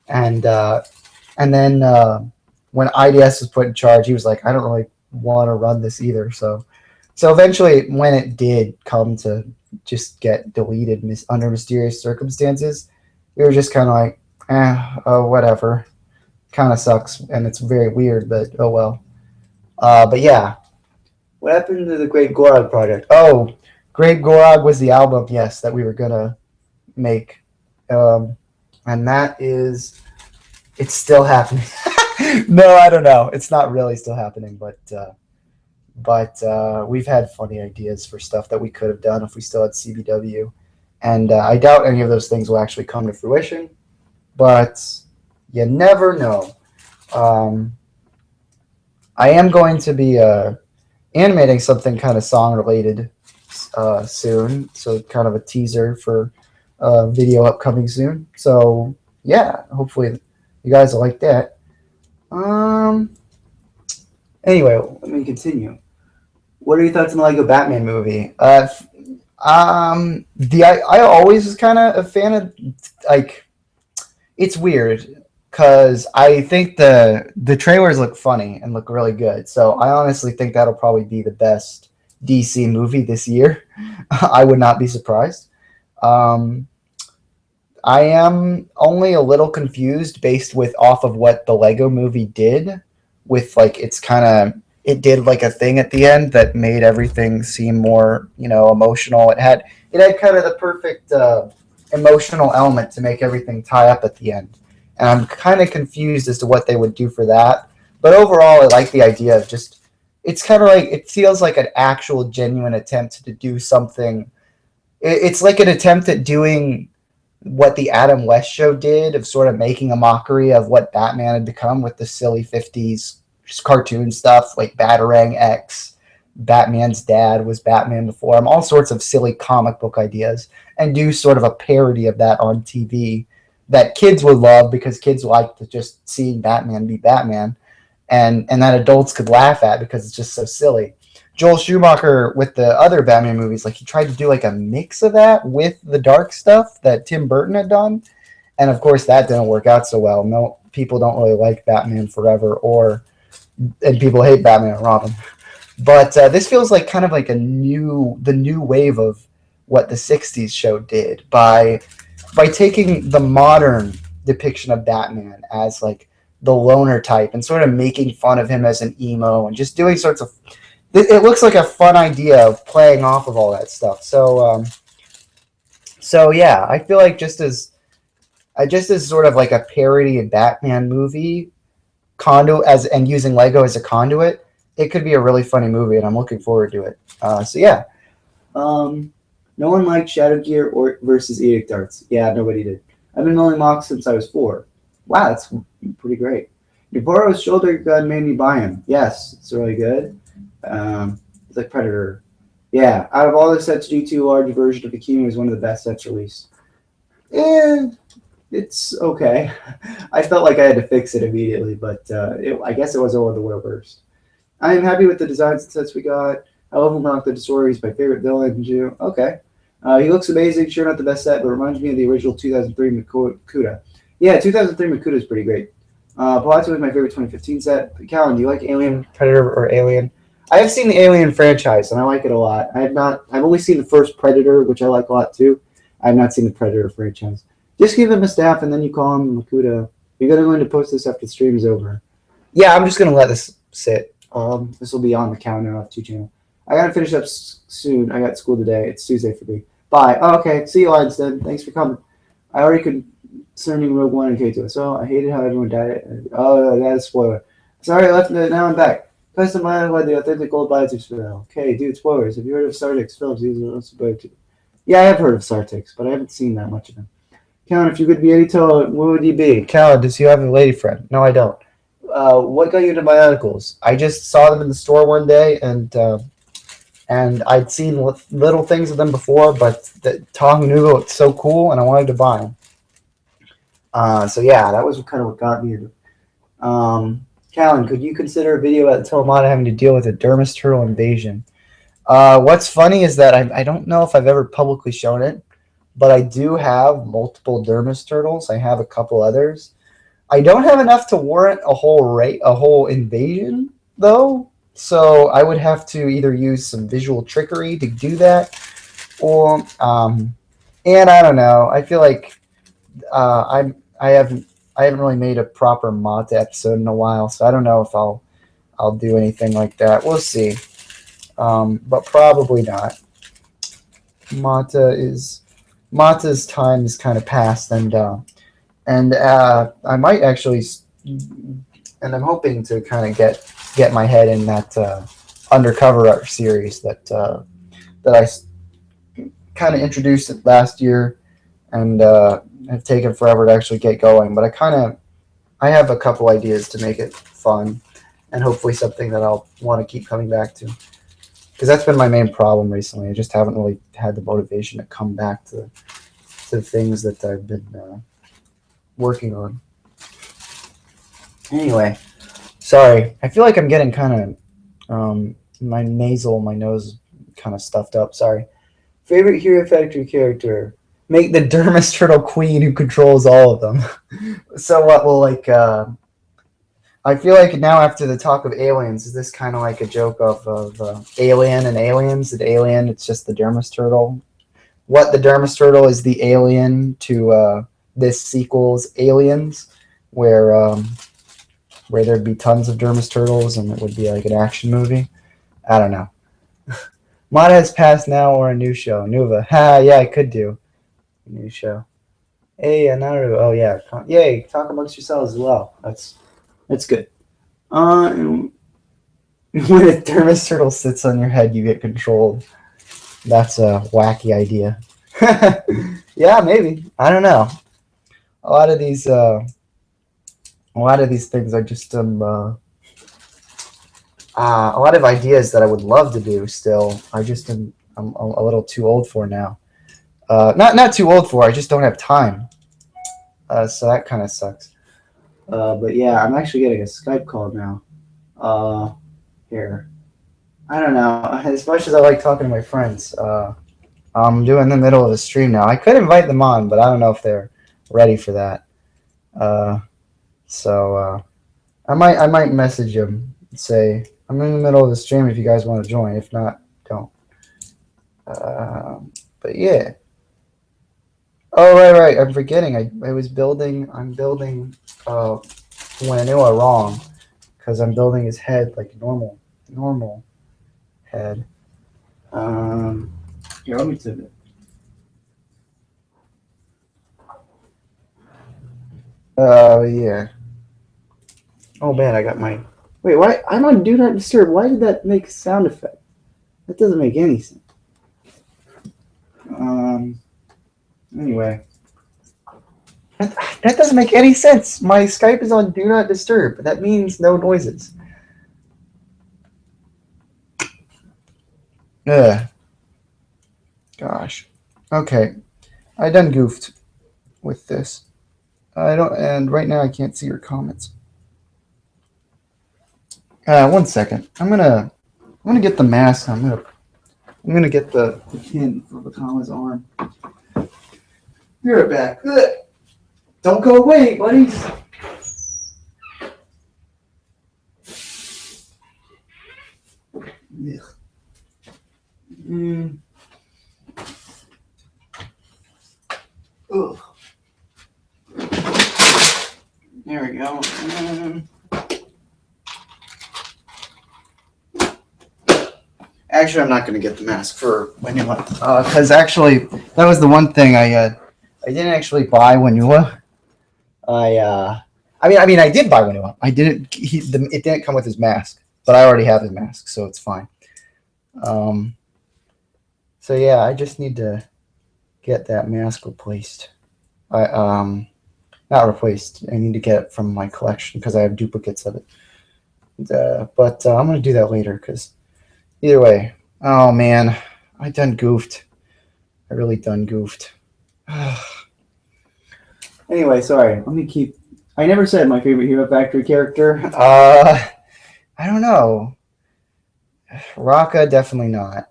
and then when IDS was put in charge, he was like, I don't really want to run this either. So eventually, when it did come to just get deleted under mysterious circumstances, we were just kind of like, whatever. Kind of sucks, and it's very weird, but oh well. But yeah, what happened to the Great Gorog project? Oh, Great Gorog was the album, yes, that we were gonna make, and that is, it's still happening. No, I don't know. It's not really still happening, but we've had funny ideas for stuff that we could have done if we still had CBW, and I doubt any of those things will actually come to fruition. But you never know. Um, I am going to be animating something kind of song related soon, so kind of a teaser for video upcoming soon. So yeah, hopefully you guys will like that. Anyway, let me continue. What are your thoughts on the Lego Batman movie? I always was kind of a fan of like it's weird because I think the trailers look funny and look really good. So I honestly think that'll probably be the best DC movie this year. I would not be surprised. Um, I am only a little confused based with off of what the Lego movie did with like it did like a thing at the end that made everything seem more, emotional. It had kind of the perfect emotional element to make everything tie up at the end. And I'm kind of confused as to what they would do for that. But overall, I like the idea of just it's kind of like it feels like an actual genuine attempt to do something. It's like an attempt at doing what the Adam West show did of sort of making a mockery of what Batman had become with the silly 50s cartoon stuff like Batarang X, Batman's dad was Batman before him, all sorts of silly comic book ideas, and do sort of a parody of that on TV that kids would love because kids like to just seeing Batman be Batman, and that adults could laugh at because it's just so silly. Joel Schumacher with the other Batman movies, like he tried to do like a mix of that with the dark stuff that Tim Burton had done, and of course that didn't work out so well. No, people don't really like Batman Forever, and people hate Batman and Robin. But this feels like kind of like the new wave of what the '60s show did by taking the modern depiction of Batman as like the loner type and sort of making fun of him as an emo and just doing sorts of. It looks like a fun idea of playing off of all that stuff. So yeah, I feel like just as sort of like a parody of Batman movie conduit and using Lego as a conduit, it could be a really funny movie, and I'm looking forward to it. So yeah, no one liked Shadow Gear or versus Edict Arts. Yeah, nobody did. I've been milling MOCs since I was 4. Wow, that's pretty great. Giboro's shoulder gun made me buy him. Yes, it's really good. It's like Predator. Yeah, out of all the sets, G2 large version of Akimi is one of the best sets released. And it's okay. I felt like I had to fix it immediately, but I guess it was one of the worst. I am happy with the designs and sets we got. I love Mark the Destroyer. He's my favorite villain. Okay. He looks amazing. Sure, not the best set, but reminds me of the original 2003 Makuta. Yeah, 2003 Makuta is pretty great. Palazzo is my favorite 2015 set. Callan, do you like Alien, Predator, or Alien? I have seen the Alien franchise, and I like it a lot. I have not. I've only seen the first Predator, which I like a lot too. I have not seen the Predator franchise. Just give him a staff, and then you call him Makuta. You're gonna go into post this after the stream is over. Yeah, I'm just gonna let this sit. This will be on the counter off 2 channel. I gotta finish up soon. I got school today. It's Tuesday for me. Bye. Oh, okay. See you, Einstein. Thanks for coming. I already concerning Rogue One and K2. So I hated how everyone died. Oh, that is spoiler. Sorry, I left it. Now I'm back. Custom Bionicle, the authentic gold biotech spell. Okay, dude, spoilers. Have you heard of Sartix films? Yeah, I have heard of Sartix, but I haven't seen that much of him. Callan, if you could be any taller, what would you be? Callan, does he have a lady friend? No, I don't. What got you into Bionicles? I just saw them in the store one day, and I'd seen little things of them before, but Tahu Nuvo looked so cool, and I wanted to buy them. So yeah, that was kind of what got me into. Callan, could you consider a video about Telemata having to deal with a Dermis turtle invasion? What's funny is that I don't know if I've ever publicly shown it, but I do have multiple Dermis turtles. I have a couple others. I don't have enough to warrant a whole invasion though. So I would have to either use some visual trickery to do that, or and I don't know. I feel like I haven't really made a proper Mata episode in a while, so I don't know if I'll do anything like that. We'll see, but probably not. Mata's time is kind of past, and I might actually, and I'm hoping to kind of get my head in that undercover art series that I kind of introduced it last year, and have taken forever to actually get going. But I have a couple ideas to make it fun, and hopefully something that I'll want to keep coming back to, because that's been my main problem recently. I just haven't really had the motivation to come back to things that I've been working on. Anyway, sorry. I feel like I'm getting kind of my nose kind of stuffed up. Sorry. Favorite Hero Factory character? Make the Dermis Turtle Queen who controls all of them. So what? Well, like, I feel like now after the talk of aliens, is this kind of like a joke of Alien and Aliens? That Alien, it's just the Dermis Turtle. What, the Dermis Turtle is the alien to this sequel's Aliens, where there'd be tons of Dermis Turtles and it would be like an action movie. I don't know. Mata has passed now, or a new show. Nuva. Ha, yeah, I could do a new show. Hey, Naru. Oh, yeah. Yay, talk amongst yourselves as well. That's good. When a Dermis Turtle sits on your head, you get controlled. That's a wacky idea. Yeah, maybe. I don't know. A lot of these things are just a lot of ideas that I would love to do still. I'm a little too old for now. Not too old for. I just don't have time. So that kind of sucks. But yeah, I'm actually getting a Skype call now. Here. I don't know. As much as I like talking to my friends, I'm doing the middle of a stream now. I could invite them on, but I don't know if they're ready for that. So I might message them and say, I'm in the middle of the stream if you guys want to join. If not, don't. But yeah. Oh, right. I'm forgetting. I'm building Wanua wrong, because I'm building his head like normal head. Here, let me do it. Yeah. Oh man, I got my. Wait, why? I'm on Do Not Disturb. Why did that make a sound effect? That doesn't make any sense. Anyway. That doesn't make any sense. My Skype is on Do Not Disturb. That means no noises. Ugh. Gosh. Okay. I done goofed with this. I don't, and right now I can't see your comments. 1 second. I'm gonna get the mask. I'm gonna get the pin for Bakama's arm. Be right back. Ugh. Don't go away, buddies. Ugh. There we go. Actually, I'm not going to get the mask for Wanua because actually that was the one thing I didn't actually buy Wanua. I mean I did buy Wanua. I didn't. It didn't come with his mask, but I already have his mask, so it's fine. So yeah, I just need to get that mask replaced. Not replaced. I need to get it from my collection because I have duplicates of it. But I'm gonna do that later because either way. Oh man, I done goofed. I really done goofed. Anyway, sorry. Let me keep. I never said my favorite Hero Factory character. I don't know. Raka, definitely not.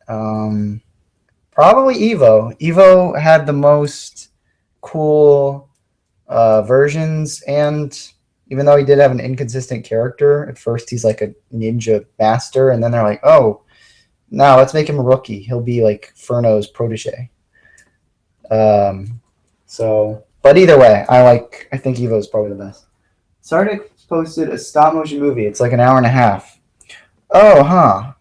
Probably Evo. Evo had the most cool versions, and even though he did have an inconsistent character, at first he's like a ninja master, and then they're like, oh, no, let's make him a rookie. He'll be like Furno's protege. So, but either way, I think Evo is probably the best. Sardik posted a stop motion movie. It's like an hour and a half. Oh, huh.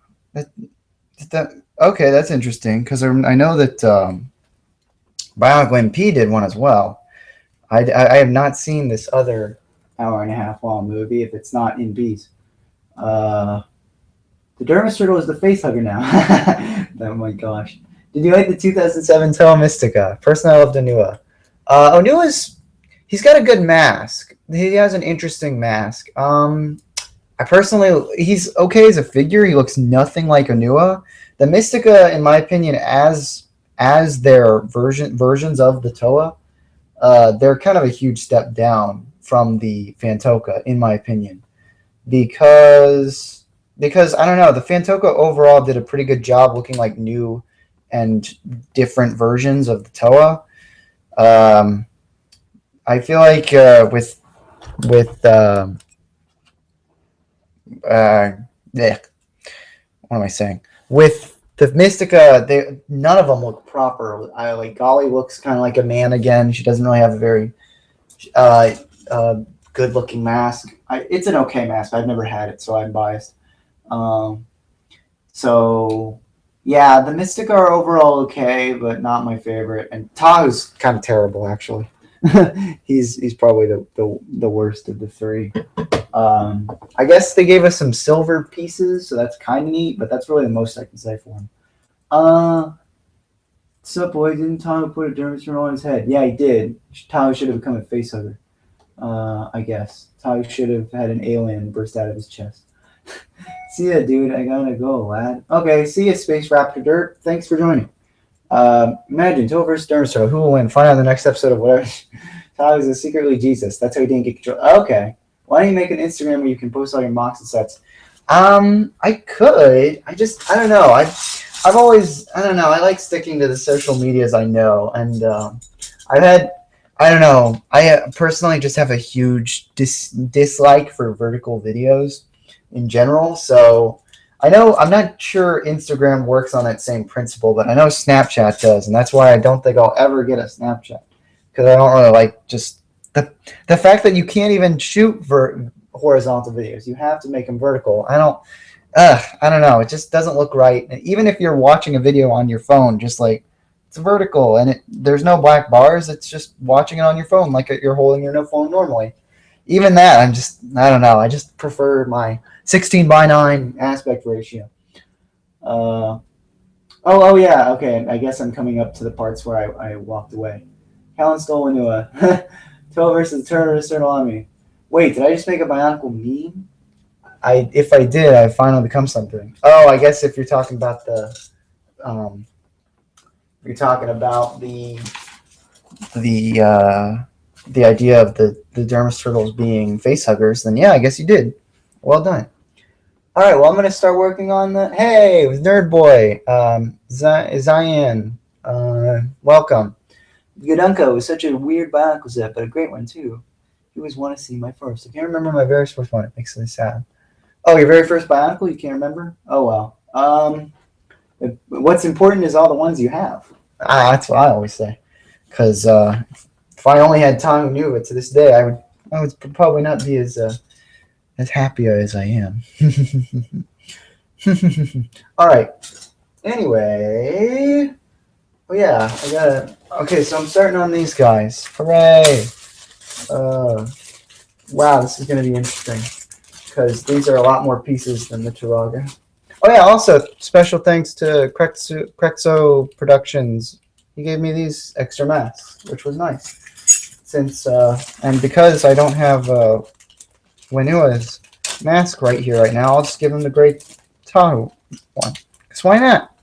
Okay, that's interesting because I know that Bionicle MP did one as well. I have not seen this other hour and a half long movie if it's not in Bees. The Dermis Turtle is the face hugger now. Oh my gosh. Did you like the 2007 Tell Mystica? Personally, I loved Onua. He's got a good mask. He has an interesting mask. He's okay as a figure. He looks nothing like Onua. The Mystica, in my opinion, as their versions of the Toa, they're kind of a huge step down from the Fantoka, in my opinion, because I don't know, the Fantoka overall did a pretty good job looking like new and different versions of the Toa. I feel like with what am I saying? With the Mystica, none of them look proper. Like Golly looks kind of like a man again. She doesn't really have a very good-looking mask. It's an okay mask. I've never had it, so I'm biased. So yeah, the Mystica are overall okay, but not my favorite. And Tahu's kind of terrible, actually. he's probably the worst of the three. I guess they gave us some silver pieces, so that's kind of neat, but that's really the most I can say for him. What's up, boy? Didn't Tahu put a dermis on his head? Yeah, he did. Tahu should have become a facehugger. I guess. Tahu should have had an alien burst out of his chest. See ya, dude. I gotta go, lad. Okay, see ya, Space Raptor Dirt. Thanks for joining. Imagine Toa versus Dermis Turtle. Who will win? Find out in the next episode of whatever. Tahu is secretly Jesus. That's how he didn't get control. Okay. Why don't you make an Instagram where you can post all your MOCs and sets? I could. I don't know. I've always, I don't know. I like sticking to the social medias I know. And I don't know. I personally just have a huge dislike for vertical videos in general. So I know, I'm not sure Instagram works on that same principle, but I know Snapchat does. And that's why I don't think I'll ever get a Snapchat. Because I don't really like just the fact that you can't even shoot for horizontal videos. You have to make them vertical. I don't know. It just doesn't look right. And even if you're watching a video on your phone, just like it's vertical and there's no black bars. It's just watching it on your phone like you're holding your phone normally. Even that, I don't know. I just prefer my 16:9 aspect ratio. Oh yeah. Okay. I guess I'm coming up to the parts where I walked away. Callan stole Wanua. 12 versus turtle on me. Wait, did I just make a Bionicle meme? If I did, I finally become something. Oh, I guess if you're talking about um, you're talking about the the idea of the Dermis turtles being face huggers, then yeah, I guess you did. Well done. All right, well, I'm going to start working on the. Hey, with Nerd Boy, Zion, welcome. Yudunko was such a weird Bionicle set, but a great one too. You always want to see my first. I can't remember my very first one. It makes me sad. Oh, your very first Bionicle? You can't remember? Oh well. What's important is all the ones you have. That's what I always say. Because if I only had Tom who knew it to this day, I would probably not be as happy as I am. All right. Anyway, oh yeah, I gotta. Okay, so I'm starting on these guys. Hooray! Wow, this is gonna be interesting because these are a lot more pieces than the Turaga. Oh yeah, also special thanks to Crexo Productions. He gave me these extra masks, which was nice. Since and because I don't have Wanua's mask right here right now, I'll just give him the great Tahu one. Because why not?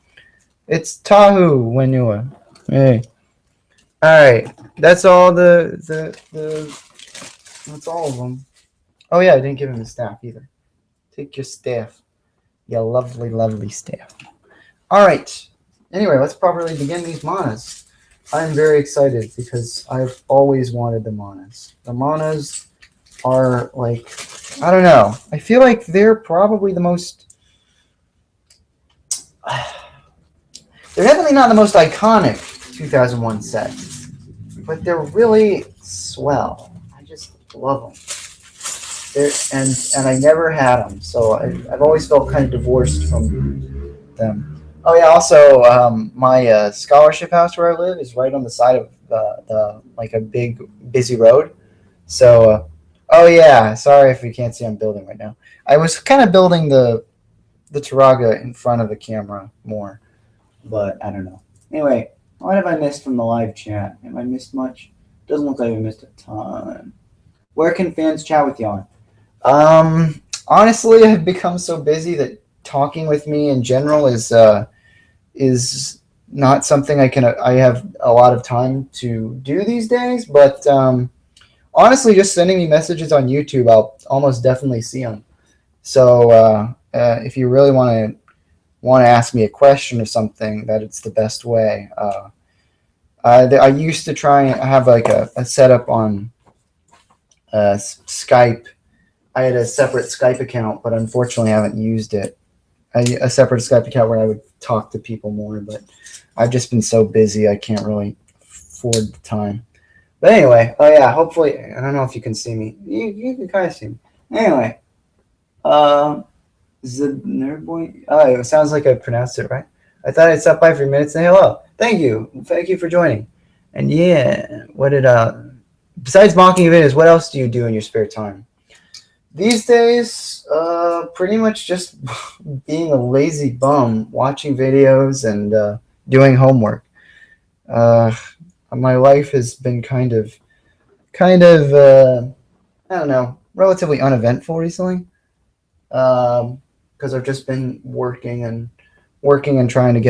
It's Tahu Wanua. Hey. Alright. That's all that's all of them. Oh yeah, I didn't give him his staff either. Take your staff. Your lovely, lovely staff. Alright. Anyway, let's properly begin these manas. I'm very excited because I've always wanted the manas. The manas are like, I don't know. I feel like they're probably the most. They're definitely not the most iconic 2001 set, but they're really swell. I just love them. And I never had them, so I've always felt kind of divorced from them. Oh yeah, also my scholarship house where I live is right on the side of the like a big busy road. So oh yeah, sorry if you can't see I'm building right now. I was kind of building the Turaga in front of the camera more, but I don't know. Anyway, what have I missed from the live chat? Have I missed much? Doesn't look like I missed a ton. Where can fans chat with you on? Honestly, I've become so busy that talking with me in general is not something I have a lot of time to do these days. But honestly, just sending me messages on YouTube, I'll almost definitely see them. So if you really want to ask me a question or something, that it's the best way. I used to try and have like a setup on Skype. I had a separate Skype account, but unfortunately I haven't used it. A separate Skype account where I would talk to people more, but I've just been so busy I can't really afford the time. But anyway, oh yeah, hopefully, I don't know if you can see me. You can kind of see me. Anyway, is the nerd boy? Oh, it sounds like I pronounced it right. I thought I'd stop by for a minute and say hello. Thank you for joining. And yeah, what did besides mocking videos, what else do you do in your spare time? These days, pretty much just being a lazy bum, watching videos and doing homework. My life has been kind of I don't know, relatively uneventful recently. Because I've just been working and trying to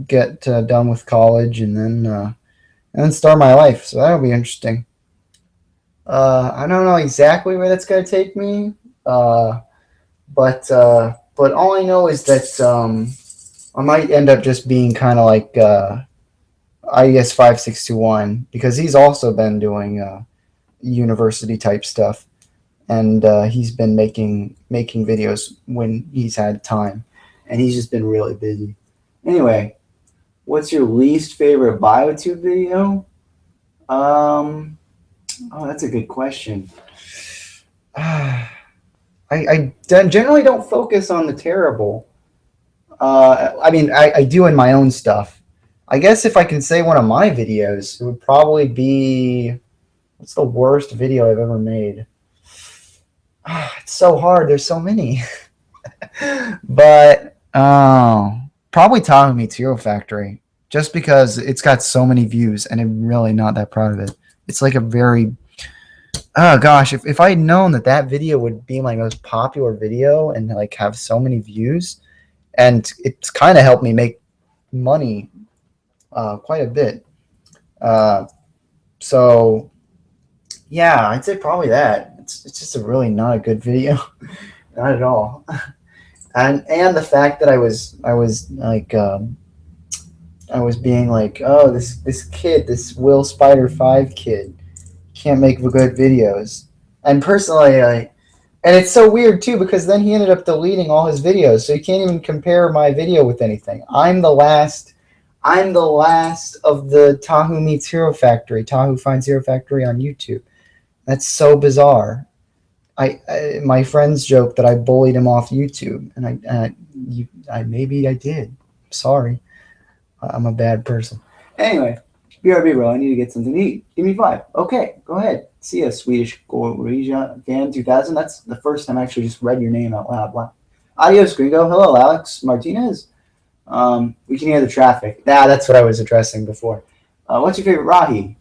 get done with college and then start my life. So that'll be interesting. I don't know exactly where that's gonna take me, but all I know is that I might end up just being kind of like IES 5621 because he's also been doing university type stuff, and he's been making videos when he's had time, and he's just been really busy. Anyway, what's your least favorite BioTube video? Oh, that's a good question. I generally don't focus on the terrible. I mean, I do in my own stuff. I guess if I can say one of my videos, it would probably be, what's the worst video I've ever made? It's so hard. There's so many. But probably Tommy Tiro Factory, just because it's got so many views and I'm really not that proud of it. It's like a very Oh gosh, if I had known that that video would be my most popular video and like have so many views, and it's kind of helped me make money quite a bit. Uh, so yeah, I'd say probably that. It's just a really not a good video, not at all. And the fact that I was like I was being like, oh, this kid, this Will Spider 5 kid can't make good videos. And personally, and it's so weird too because then he ended up deleting all his videos, so you can't even compare my video with anything. I'm the last of the Tahu Meets Hero Factory, Tahu Finds Hero Factory on YouTube. That's so bizarre. My friends joke that I bullied him off YouTube, and I maybe I did. Sorry, I'm a bad person. Anyway, BRB, bro. I need to get something to eat. Give me 5. Okay, go ahead. See ya, Swedish Goresia fan 2000. That's the first time I actually just read your name out loud. Wow. Adios, gringo. Hello, Alex Martinez. We can hear the traffic. That's what I was addressing before. What's your favorite Rahi?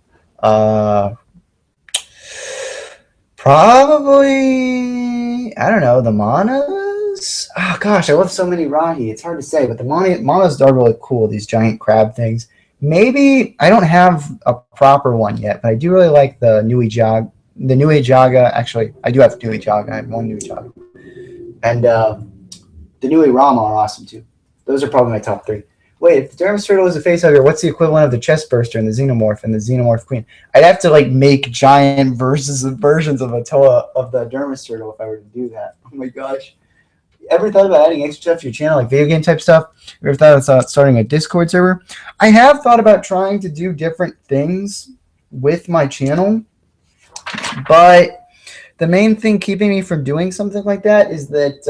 Probably, I don't know, the Manas? Oh gosh, I love so many Rahi. It's hard to say, but the Manas are really cool, these giant crab things. Maybe, I don't have a proper one yet, but I do really like the Nui Jaga. The Nui Jaga, actually, I do have Nui Jaga. I have one Nui Jaga. And the Nui Rama are awesome too. Those are probably my top 3. Wait, if the Dermis Turtle is a facehugger, what's the equivalent of the chest burster and the Xenomorph and the Xenomorph Queen? I'd have to like make giant versions of Atoa of the Dermis Turtle if I were to do that. Oh my gosh. Ever thought about adding extra stuff to your channel, like video game type stuff? Ever thought about starting a Discord server? I have thought about trying to do different things with my channel, but the main thing keeping me from doing something like that is that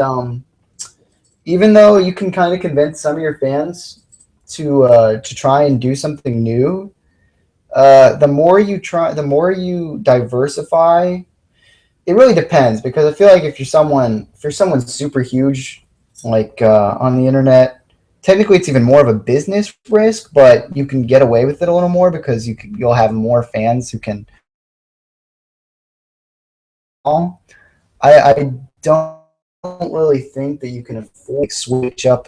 even though you can kind of convince some of your fans to try and do something new, the more you try, the more you diversify. It really depends, because I feel like if you're someone super huge, like on the internet, technically it's even more of a business risk, but you can get away with it a little more because you'll have more fans who can. I don't really think that you can afford to switch up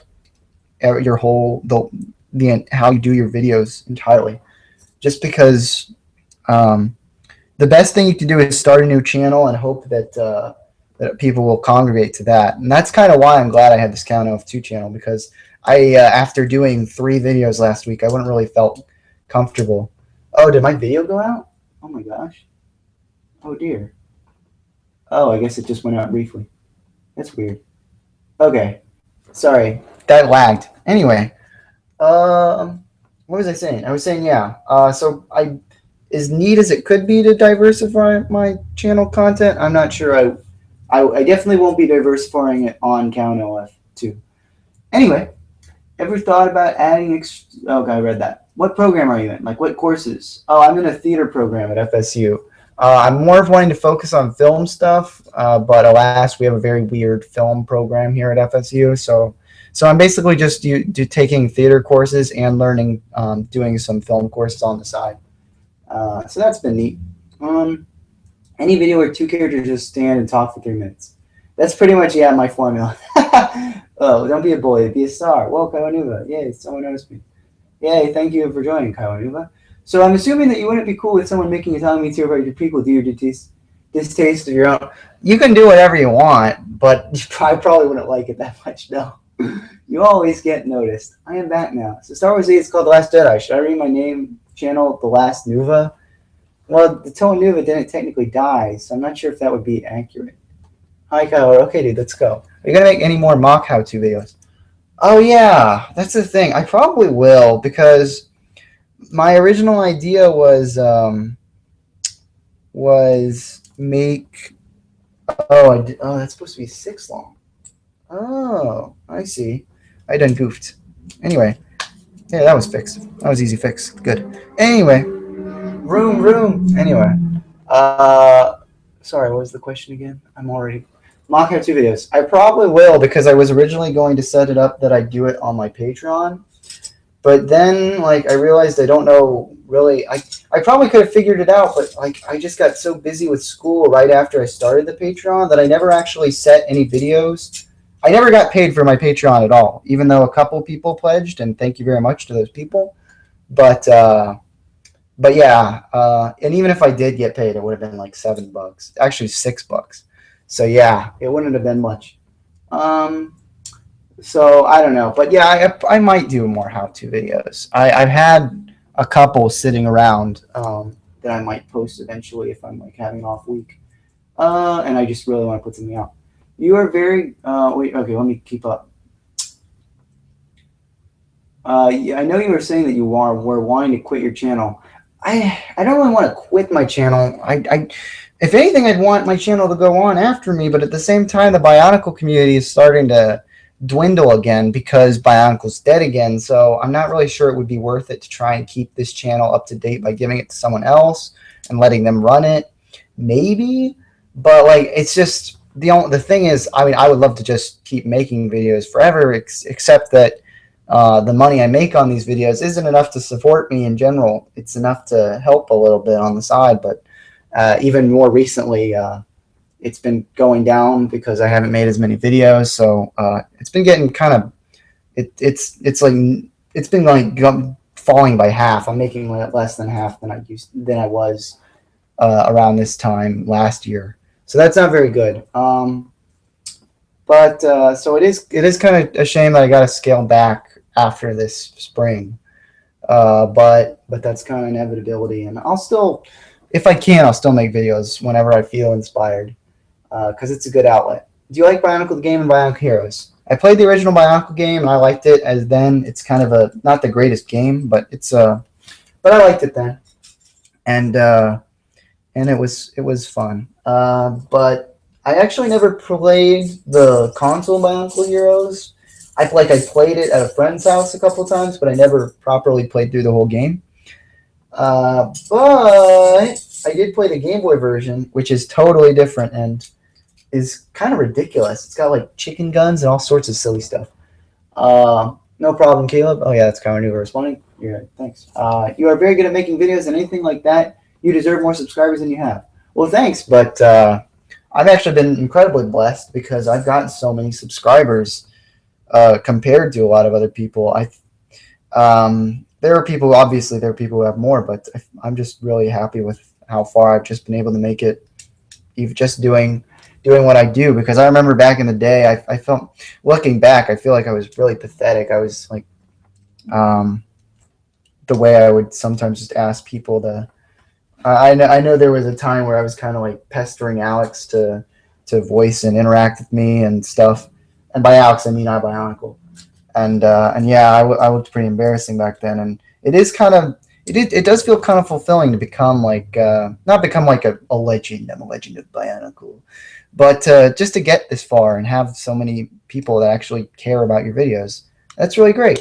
your whole the how you do your videos entirely, just because the best thing you can do is start a new channel and hope that that people will congregate to that. And that's kind of why I'm glad I had this CallanLoF 2 channel, because I after doing 3 videos last week, I wouldn't really felt comfortable. Oh, did my video go out? Oh my gosh. Oh dear. Oh, I guess it just went out briefly. That's weird. Okay. Sorry. That lagged. Anyway, what was I saying? I was saying, yeah. So as neat as it could be to diversify my channel content, I'm not sure I definitely won't be diversifying it on CallanLoF too. Anyway, ever thought about adding oh, okay, I read that. What program are you in? Like what courses? Oh, I'm in a theater program at FSU. I'm more of wanting to focus on film stuff, but alas, we have a very weird film program here at FSU. So I'm basically just taking theater courses and learning, doing some film courses on the side. So that's been neat. Any video where 2 characters just stand and talk for 3 minutes. That's pretty much, yeah, my formula. Oh, don't be a bully. Be a star. Whoa, Kaiwanuva. Yay, someone noticed me. Yay, thank you for joining, Kaiwanuva. So I'm assuming that you wouldn't be cool with someone making a Telling Me Too about your prequel due to your distaste of your own. You can do whatever you want, but you probably wouldn't like it that much, no. You always get noticed. I am back now. So Star Wars 8 is called The Last Jedi. Should I read my name channel The Last Nuva? Well, the Toa Nuva didn't technically die, so I'm not sure if that would be accurate. Hi, Kyle. Okay, dude, let's go. Are you going to make any more mock how-to videos? Oh, yeah. That's the thing. I probably will, because my original idea was make... Oh, that's supposed to be 6 long. Oh, I see. I done goofed. Anyway. Yeah, that was fixed. That was easy fix. Good. Anyway. Room. Anyway. Sorry, what was the question again? I'm already... Mock how-to videos. I probably will, because I was originally going to set it up that I do it on my Patreon. But then, like, I realized I don't know really. I probably could have figured it out, but like, I just got so busy with school right after I started the Patreon that I never actually set any videos. I never got paid for my Patreon at all, even though a couple people pledged, and thank you very much to those people. But yeah, and even if I did get paid, it would have been like $7, actually $6. So yeah, it wouldn't have been much. So I don't know, but yeah, I might do more how-to videos. I've had a couple sitting around that I might post eventually if I'm like having an off week, and I just really want to put something out. You are very wait. Okay, let me keep up. Yeah, I know you were saying that you were wanting to quit your channel. I don't really want to quit my channel. If anything, I'd want my channel to go on after me, but at the same time, the Bionicle community is starting to dwindle again because Bionicle's dead again. So I'm not really sure it would be worth it to try and keep this channel up to date by giving it to someone else and letting them run it. Maybe, but like it's just the thing is, I mean, I would love to just keep making videos forever, except that the money I make on these videos isn't enough to support me in general. It's enough to help a little bit on the side, but even more recently, it's been going down because I haven't made as many videos. So it's been getting kind of it's been like falling by half. I'm making less than half than I was around this time last year. So that's not very good. But so it is kind of a shame that I got to scale back after this spring. But that's kind of inevitability, and I'll still, if I can, I'll still make videos whenever I feel inspired, because it's a good outlet. Do you like Bionicle the game and Bionicle Heroes? I played the original Bionicle game and I liked it as then. It's kind of not the greatest game, but but I liked it then, and it was fun. But I actually never played the console Bionicle Heroes. I played it at a friend's house a couple of times, but I never properly played through the whole game. But I did play the Game Boy version, which is totally different and is kind of ridiculous. It's got like chicken guns and all sorts of silly stuff. No problem, Caleb. Oh yeah, that's kind of new responding. You're right. Thanks. You are very good at making videos and anything like that. You deserve more subscribers than you have. Well, thanks, but I've actually been incredibly blessed because I've gotten so many subscribers compared to a lot of other people. There are people who have more, but I'm just really happy with how far I've just been able to make it, even just doing what I do. Because I remember back in the day, I felt, looking back, I feel like I was really pathetic. I was like, the way I would sometimes just ask people to. I know there was a time where I was kind of like pestering Alex to voice and interact with me and stuff. And by Alex, I mean iBionicle. And yeah, I looked pretty embarrassing back then. And it is kind of, it does feel kind of fulfilling to become like, not become like a legend. I'm a legend of Bionicle. But just to get this far and have so many people that actually care about your videos, that's really great.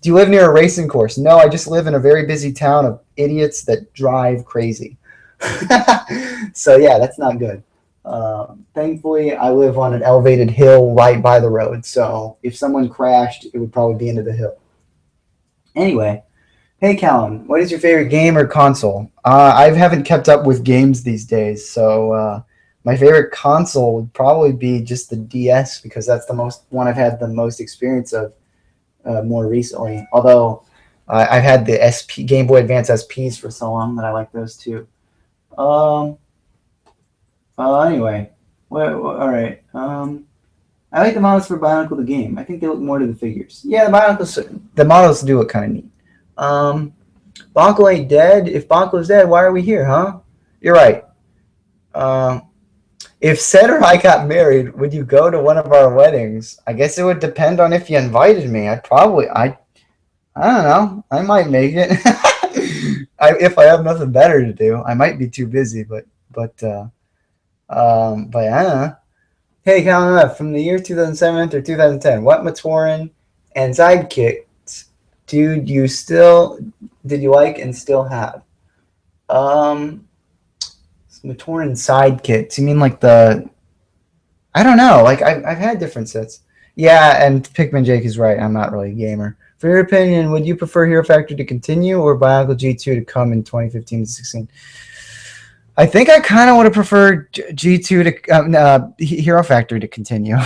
Do you live near a racing course? No, I just live in a very busy town of idiots that drive crazy. So yeah, that's not good. Thankfully, I live on an elevated hill right by the road, so if someone crashed, it would probably be into the hill. Anyway, hey Callan, what is your favorite game or console? I haven't kept up with games these days, so my favorite console would probably be just the DS because that's the one I've had the most experience of more recently. Although I've had the Game Boy Advance SPs for so long that I like those too. Anyway, all right. I like the models for Bionicle the game. I think they look more to the figures. Yeah, the models do look kind of neat. Bionicle ain't dead. If Bionicle's dead, why are we here, huh? You're right. If Seth or I got married, would you go to one of our weddings? I guess it would depend on if you invited me. I don't know. I might make it. If I have nothing better to do, I might be too busy, but I don't know. Hey, CallanLoF, from the year 2007 to 2010, what Matoran and sidekicks did you like and still have? Matoran sidekicks. You mean like I don't know. Like I've had different sets. Yeah, and Pikmin Jake is right. I'm not really a gamer. For your opinion, would you prefer Hero Factory to continue or Bionicle G2 to come in 2015 to 16? I think I kind of would have preferred G2 to Hero Factory to continue.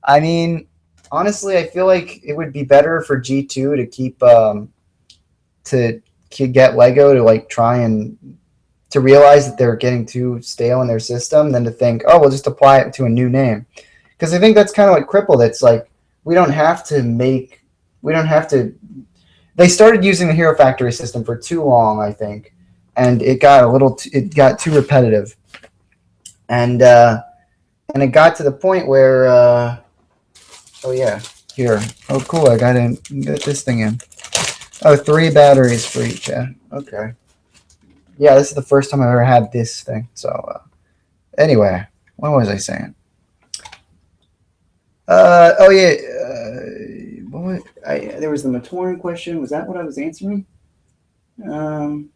I mean, honestly, I feel like it would be better for G2 to keep to get Lego to like try and to realize that they're getting too stale in their system than to think, oh, we'll just apply it to a new name. Because I think that's kind of like Crippled. It's like we don't have to. They started using the Hero Factory system for too long, I think, and it got too repetitive, and it got to the point where oh yeah, here, oh cool, I got this thing in. Oh, 3 batteries for each. Yeah, okay. Yeah, this is the first time I've ever had this thing. So anyway, what was I saying? Oh yeah. There was the Matoran question. Was that what I was answering? Oh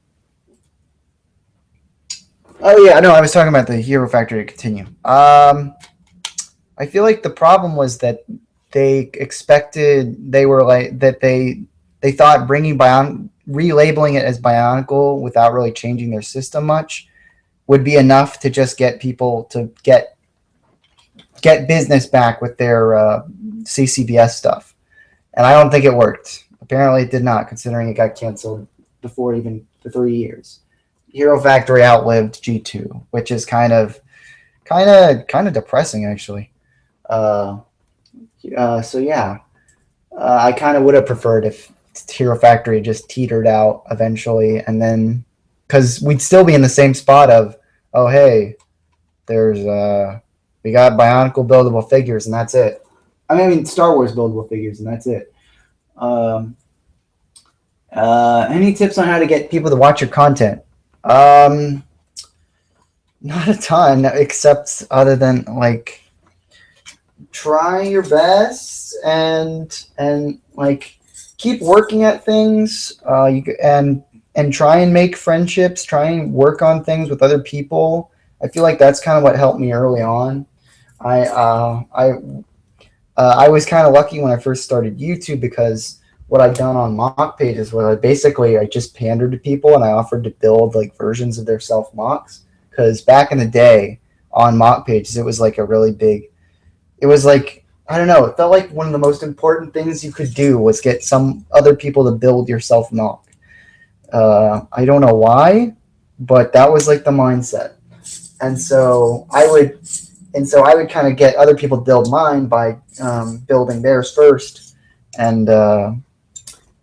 yeah, no, I was talking about the Hero Factory to continue. I feel like the problem was that they thought relabeling it as Bionicle without really changing their system much would be enough to just get people to get business back with their CCBS stuff. And I don't think it worked. Apparently it did not, considering it got canceled before even the 3 years. Hero Factory outlived G2, which is kind of depressing, actually. So yeah, I kind of would have preferred if Hero Factory just teetered out eventually, and then because we'd still be in the same spot of, oh hey, there's we got Bionicle buildable figures, and that's it. I mean, Star Wars buildable figures, and that's it. Any tips on how to get people to watch your content? Not a ton, except other than like try your best and like keep working at things. And try and make friendships. Try and work on things with other people. I feel like that's kind of what helped me early on. I was kind of lucky when I first started YouTube because what I'd done on mock pages was I just pandered to people and I offered to build like versions of their self mocks. Because back in the day on mock pages, it was like a really big. It was like, I don't know. It felt like one of the most important things you could do was get some other people to build your self mock. I don't know why, but that was like the mindset. And so I would kind of get other people to build mine by building theirs first, and I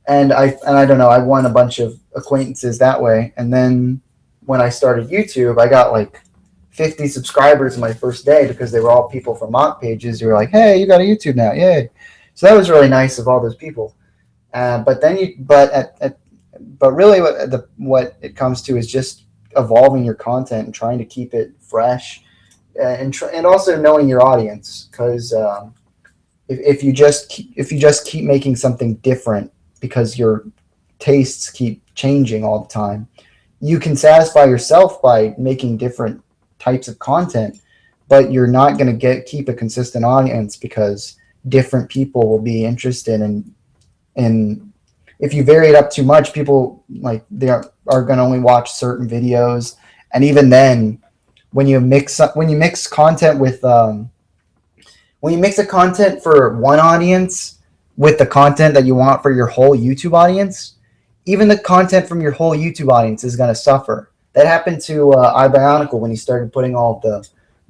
don't know. I won a bunch of acquaintances that way. And then when I started YouTube, I got like 50 subscribers my first day because they were all people from mock pages who were like, "Hey, you got a YouTube now, yay!" So that was really nice of all those people. But really, what it comes to is just evolving your content and trying to keep it fresh. And also knowing your audience, because if you just keep making something different because your tastes keep changing all the time, you can satisfy yourself by making different types of content, but you're not going to keep a consistent audience because different people will be interested in. If you vary it up too much, people like they are going to only watch certain videos, and even then. When you mix content with when you mix a content for one audience with the content that you want for your whole YouTube audience, even the content from your whole YouTube audience is going to suffer. That happened to iBionicle when he started putting all the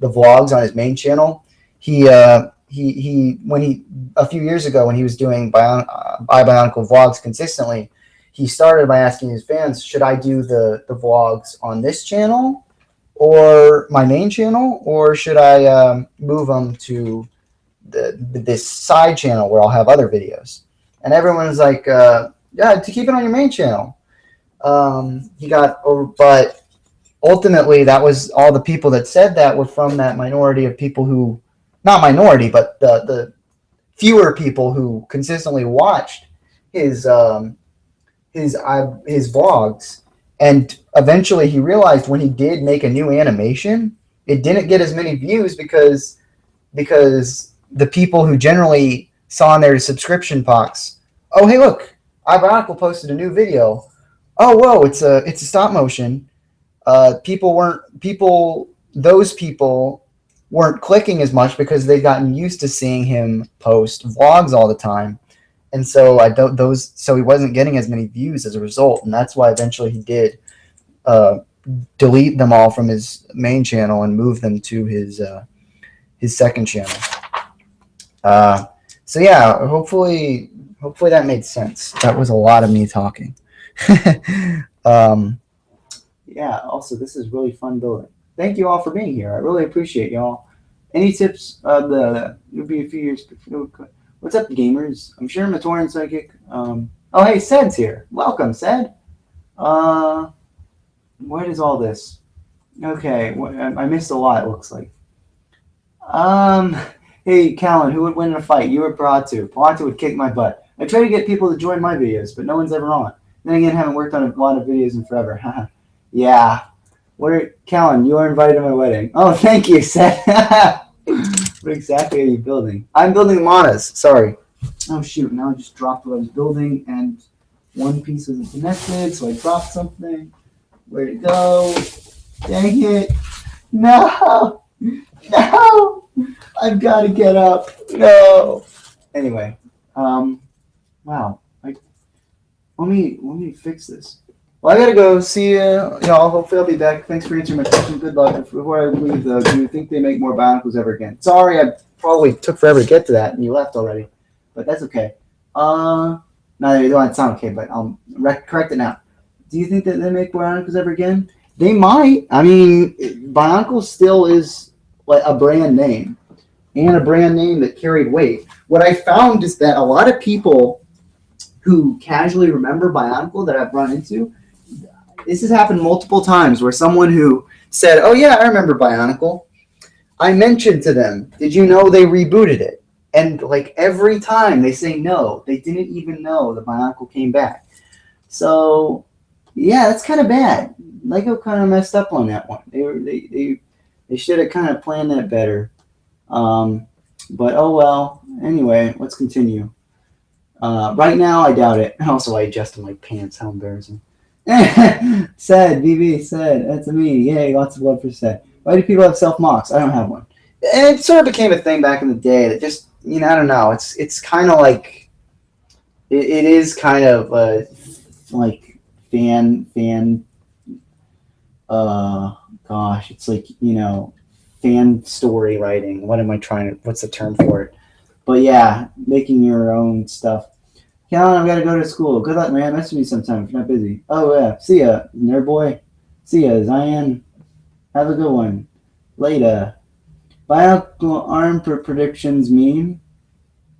vlogs on his main channel. He a few years ago when he was doing iBionicle vlogs consistently, he started by asking his fans, should I do the vlogs on this channel or my main channel, or should I move them to this side channel where I'll have other videos? And everyone's like, yeah, to keep it on your main channel. But ultimately, that was all the people that said that were from that minority of people who, not minority, but the fewer people who consistently watched his vlogs. And eventually he realized when he did make a new animation, it didn't get as many views because the people who generally saw in their subscription box Oh, hey, look, iBionicle posted a new video. Oh, whoa, it's a stop motion. Those people weren't clicking as much because they'd gotten used to seeing him post vlogs all the time, and so so he wasn't getting as many views as a result, and that's why eventually he did uh, delete them all from his main channel and move them to his second channel. Uh, so yeah, hopefully that made sense. That was a lot of me talking. um, yeah. Also, this is really fun building. Thank you all for being here. I really appreciate y'all. Any tips? It'll be a few years. What's up, gamers? I'm sure Matoran Psychic. Oh, hey, Sed's here. Welcome, Sed. What is all this? Okay, I missed a lot. It looks like. Hey, Callan, who would win in a fight? You or Paratu? Paratu would kick my butt. I try to get people to join my videos, but no one's ever on. Then again, haven't worked on a lot of videos in forever. Yeah. Callan, you are invited to my wedding. Oh, thank you, Seth. What exactly are you building? I'm building the manas. Sorry. Oh, shoot. Now I just dropped what I was building, and one piece wasn't connected, so I dropped something. Where'd it go? Dang it. No. No. I've got to get up. No. Anyway, wow. Let me fix this. Well, I gotta go. See y'all. Hopefully, I'll be back. Thanks for answering my question. Good luck. Before I leave, though, do you think they make more Bionicles ever again? Sorry, I probably took forever to get to that, and you left already. But that's okay. No, they don't sound okay, but I'll correct it now. Do you think that they make Bionicles ever again? They might. I mean, Bionicle still is like a brand name, and a brand name that carried weight. What I found is that a lot of people who casually remember Bionicle that I've run into, this has happened multiple times where someone who said, oh yeah, I remember Bionicle, I mentioned to them, did you know they rebooted it? And like every time they say no, they didn't even know the Bionicle came back. So yeah, that's kind of bad. Lego kind of messed up on that one. They should have kind of planned that better. But oh well. Anyway, let's continue. Right now, I doubt it. Also, I adjusted my pants. How embarrassing. Said, BB said, that's me. Yay, lots of love for said. Why do people have self-mocks? I don't have one. It sort of became a thing back in the day that just, I don't know. It's kind of like, it is kind of like fan, gosh, it's like, fan story writing. What's the term for it? But yeah, making your own stuff. Callan, I've got to go to school. Good luck, man. Message me sometime if you're not busy. Oh, yeah. See ya, nerd boy. See ya, Zion. Have a good one. Later. Bionicle arm predictions meme.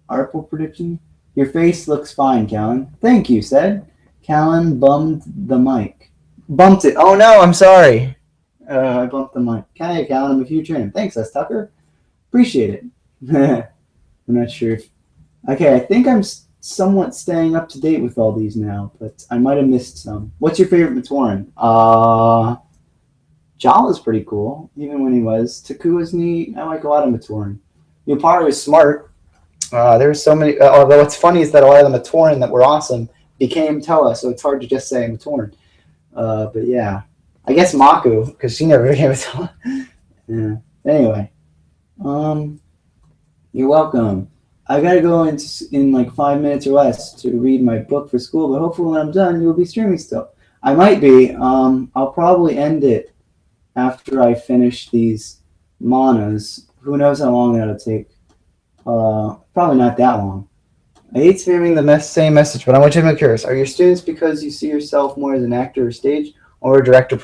Arple prediction. Your face looks fine, Callan. Thank you, said. Callan bummed the mic. Bumped it. Oh, no, I'm sorry. I bumped the mic. Okay, Callan, I'm a huge fan. Thanks, S. Tucker. Appreciate it. I'm not sure if... Okay, I think I'm somewhat staying up to date with all these now, but I might have missed some. What's your favorite Matoran? Jala's pretty cool, even when he was. Takua's neat. I like a lot of Matoran. Yopari was smart. There's so many... although what's funny is that a lot of the Matoran that were awesome became Toa, so it's hard to just say Matoran. But yeah. I guess Maku, because she never became a Toa. Yeah. Anyway. You're welcome. I gotta go in like 5 minutes or less to read my book for school, but hopefully when I'm done, you'll be streaming still. I might be. I'll probably end it after I finish these manas. Who knows how long that'll take? Probably not that long. I hate spamming the same message, but I'm legitimately curious. Are your students because you see yourself more as an actor or stage or a director?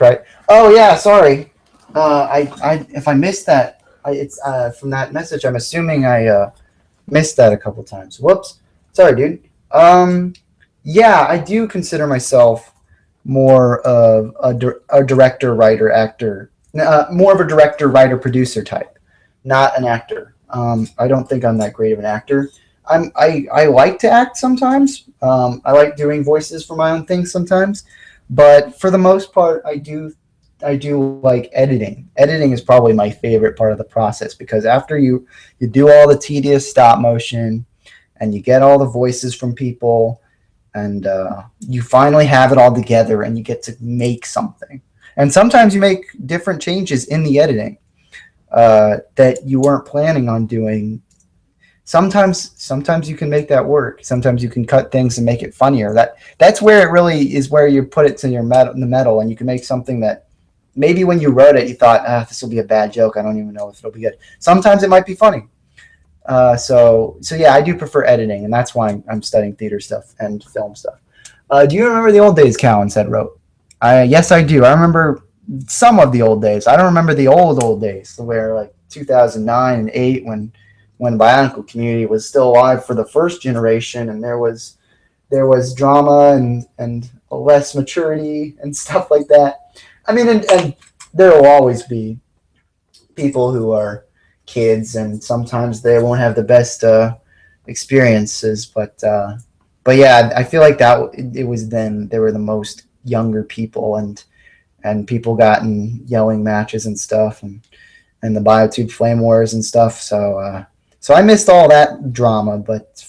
Oh yeah, sorry. If I missed that. It's from that message. I'm assuming I missed that a couple times. Whoops. Sorry, dude. Yeah, I do consider myself more of a director, writer, actor. More of a director, writer, producer type, not an actor. I don't think I'm that great of an actor. I like to act sometimes. I like doing voices for my own things sometimes, but for the most part, I do like editing. Editing is probably my favorite part of the process because after you do all the tedious stop motion and you get all the voices from people, and you finally have it all together, and you get to make something. And sometimes you make different changes in the editing that you weren't planning on doing. Sometimes you can make that work. Sometimes you can cut things and make it funnier. That's where it really is, where you put it to your in the metal, and you can make something that maybe when you wrote it you thought, this will be a bad joke. I don't even know if it'll be good. Sometimes it might be funny. So yeah, I do prefer editing, and that's why I'm studying theater stuff and film stuff. Do you remember the old days, Callan said wrote? Yes, I do. I remember some of the old days. I don't remember the old days, where like 2009 and 8, when the Bionicle community was still alive for the first generation, and there was drama and less maturity and stuff like that. I mean, and there will always be people who are kids, and sometimes they won't have the best experiences. But yeah, I feel like that it was then they were the most younger people, and people got in yelling matches and stuff, and the biotube flame wars and stuff. So I missed all that drama, but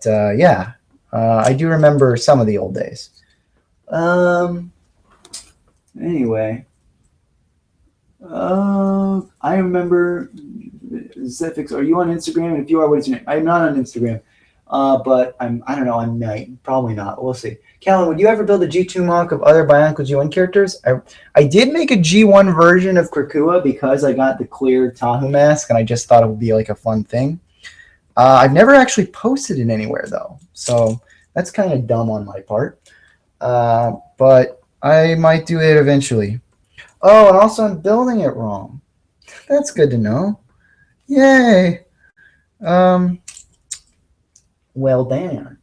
yeah, I do remember some of the old days. Anyway, I remember Zephyx. Are you on Instagram? If you are, what is your name? I'm not on Instagram, but I don't know. I might, probably not. We'll see. Callan, would you ever build a G2 mock of other Bionicle G1 characters? I did make a G1 version of Krakua because I got the clear Tahu mask, and I just thought it would be like a fun thing. I've never actually posted it anywhere though, so that's kind of dumb on my part. But I might do it eventually. Oh, and also I'm building it wrong. That's good to know. Yay. Well, darn.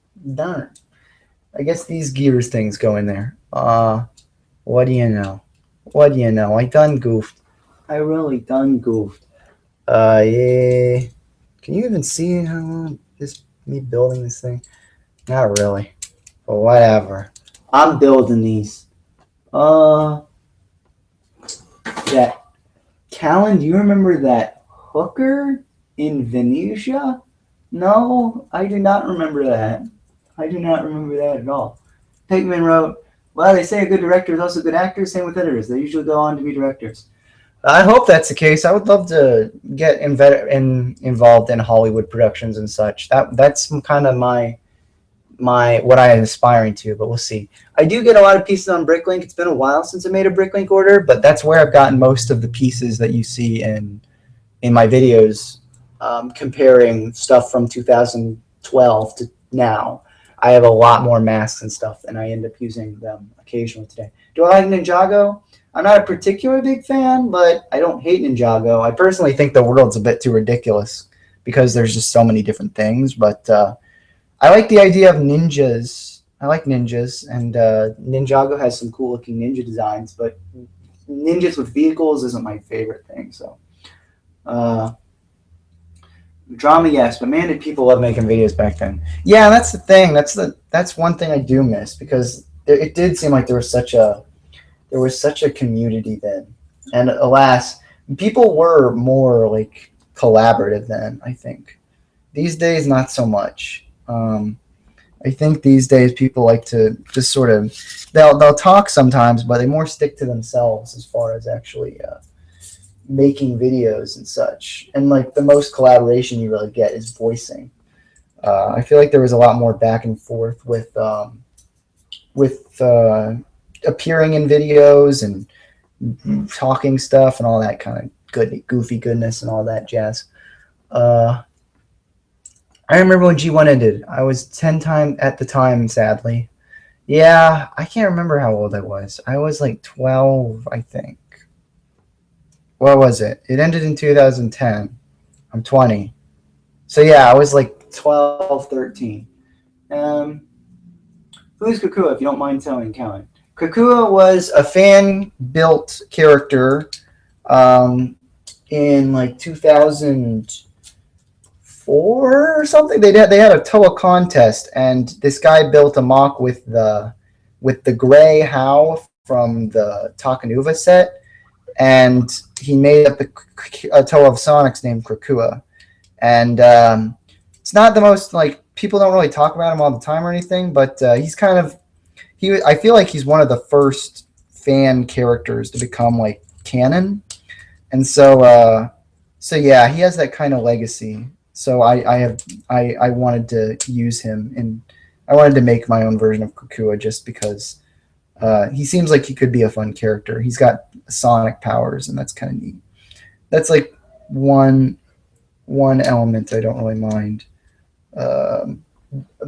I guess these gears things go in there. What do you know? What do you know? I done goofed. I really done goofed. Yeah. Can you even see how this me building this thing? Not really. But whatever. I'm building these. That Callan, do you remember that hooker in Venetia? No, I do not remember that. I do not remember that at all. Pigman wrote, well, they say a good director is also a good actor. Same with editors. They usually go on to be directors. I hope that's the case. I would love to get involved in Hollywood productions and such. That's kind of my what I am aspiring to, but we'll see. I do get a lot of pieces on Bricklink. It's been a while since I made a Bricklink order, but that's where I've gotten most of the pieces that you see in my videos, comparing stuff from 2012 to now. I have a lot more masks and stuff, and I end up using them occasionally today. Do I like Ninjago? I'm not a particular big fan, but I don't hate Ninjago. I personally think the world's a bit too ridiculous because there's just so many different things, but I like the idea of ninjas. I like ninjas, and Ninjago has some cool looking ninja designs, but ninjas with vehicles isn't my favorite thing. So, drama, yes, but man, did people love making videos back then. Yeah, that's the thing. That's one thing I do miss, because it did seem like there was such a community then, and alas, people were more like collaborative then. I think these days not so much. I think these days people like to just sort of they'll talk sometimes, but they more stick to themselves as far as actually making videos and such. And like the most collaboration you really get is voicing. I feel like there was a lot more back and forth with appearing in videos and talking stuff and all that kind of goofy goodness and all that jazz. I remember when G1 ended. I was 10 at the time, sadly. Yeah, I can't remember how old I was. I was like 12, I think. What was it? It ended in 2010. I'm 20. So yeah, I was like 12, 13. Who's Krakua, if you don't mind telling, Callan? Krakua was a fan-built character in like 2004 or something. They had a TOA contest, and this guy built a mock with the gray How from the Takanuva set, and he made up a TOA of Sonics named Krakua. And It's not the most like people don't really talk about him all the time or anything, but he's kind of I feel like he's one of the first fan characters to become like canon, and so yeah, he has that kind of legacy. So I wanted to use him, and I wanted to make my own version of Kukua just because he seems like he could be a fun character. He's got sonic powers, and that's kind of neat. That's like one element I don't really mind um,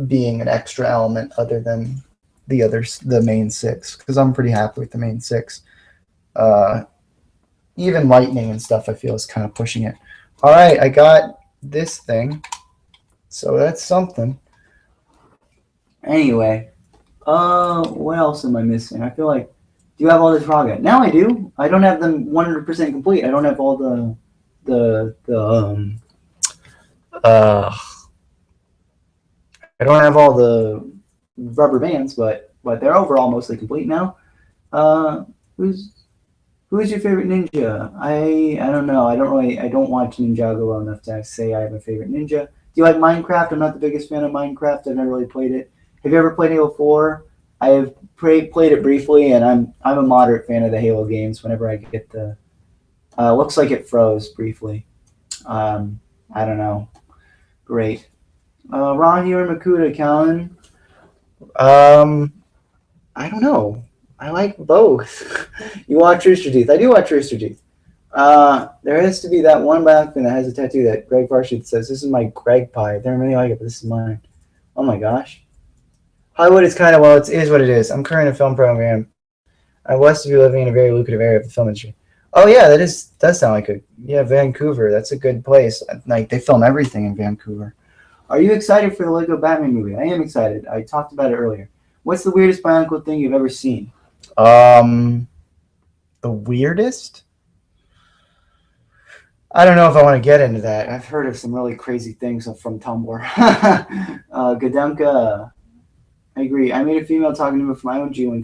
being an extra element other than the main six, because I'm pretty happy with the main six. Even lightning and stuff I feel is kind of pushing it. All right, I got this thing, so that's something. Anyway, what else am I missing? I feel like, do you have all the Turaga? Now I do. I don't have them 100% complete. I don't have all I don't have all the rubber bands, but they're overall mostly complete now. Who's your favorite ninja? I don't know. I don't watch Ninjago well enough to say I have a favorite ninja. Do you like Minecraft? I'm not the biggest fan of Minecraft. I've never really played it. Have you ever played Halo 4? I have played it briefly, and I'm a moderate fan of the Halo games. Whenever I get the, looks like it froze briefly. I don't know. Great. Ron, you or Makuta, Callan? I don't know. I like both. You watch Rooster Teeth. I do watch Rooster Teeth. There has to be that one black thing that has a tattoo that Greg Farshid says, "This is my Greg pie." I don't really like it, but this is mine. Oh my gosh. Hollywood is kind of, well, it is what it is. I'm currently in a film program. I'm blessed to be living in a very lucrative area of the film industry. Oh yeah, does sound like Vancouver. That's a good place. Like they film everything in Vancouver. Are you excited for the Lego Batman movie? I am excited. I talked about it earlier. What's the weirdest Bionicle thing you've ever seen? The weirdest? I don't know if I want to get into that. I've heard of some really crazy things from Tumblr. Gadunka, I agree. I made a female talking to me for my own G1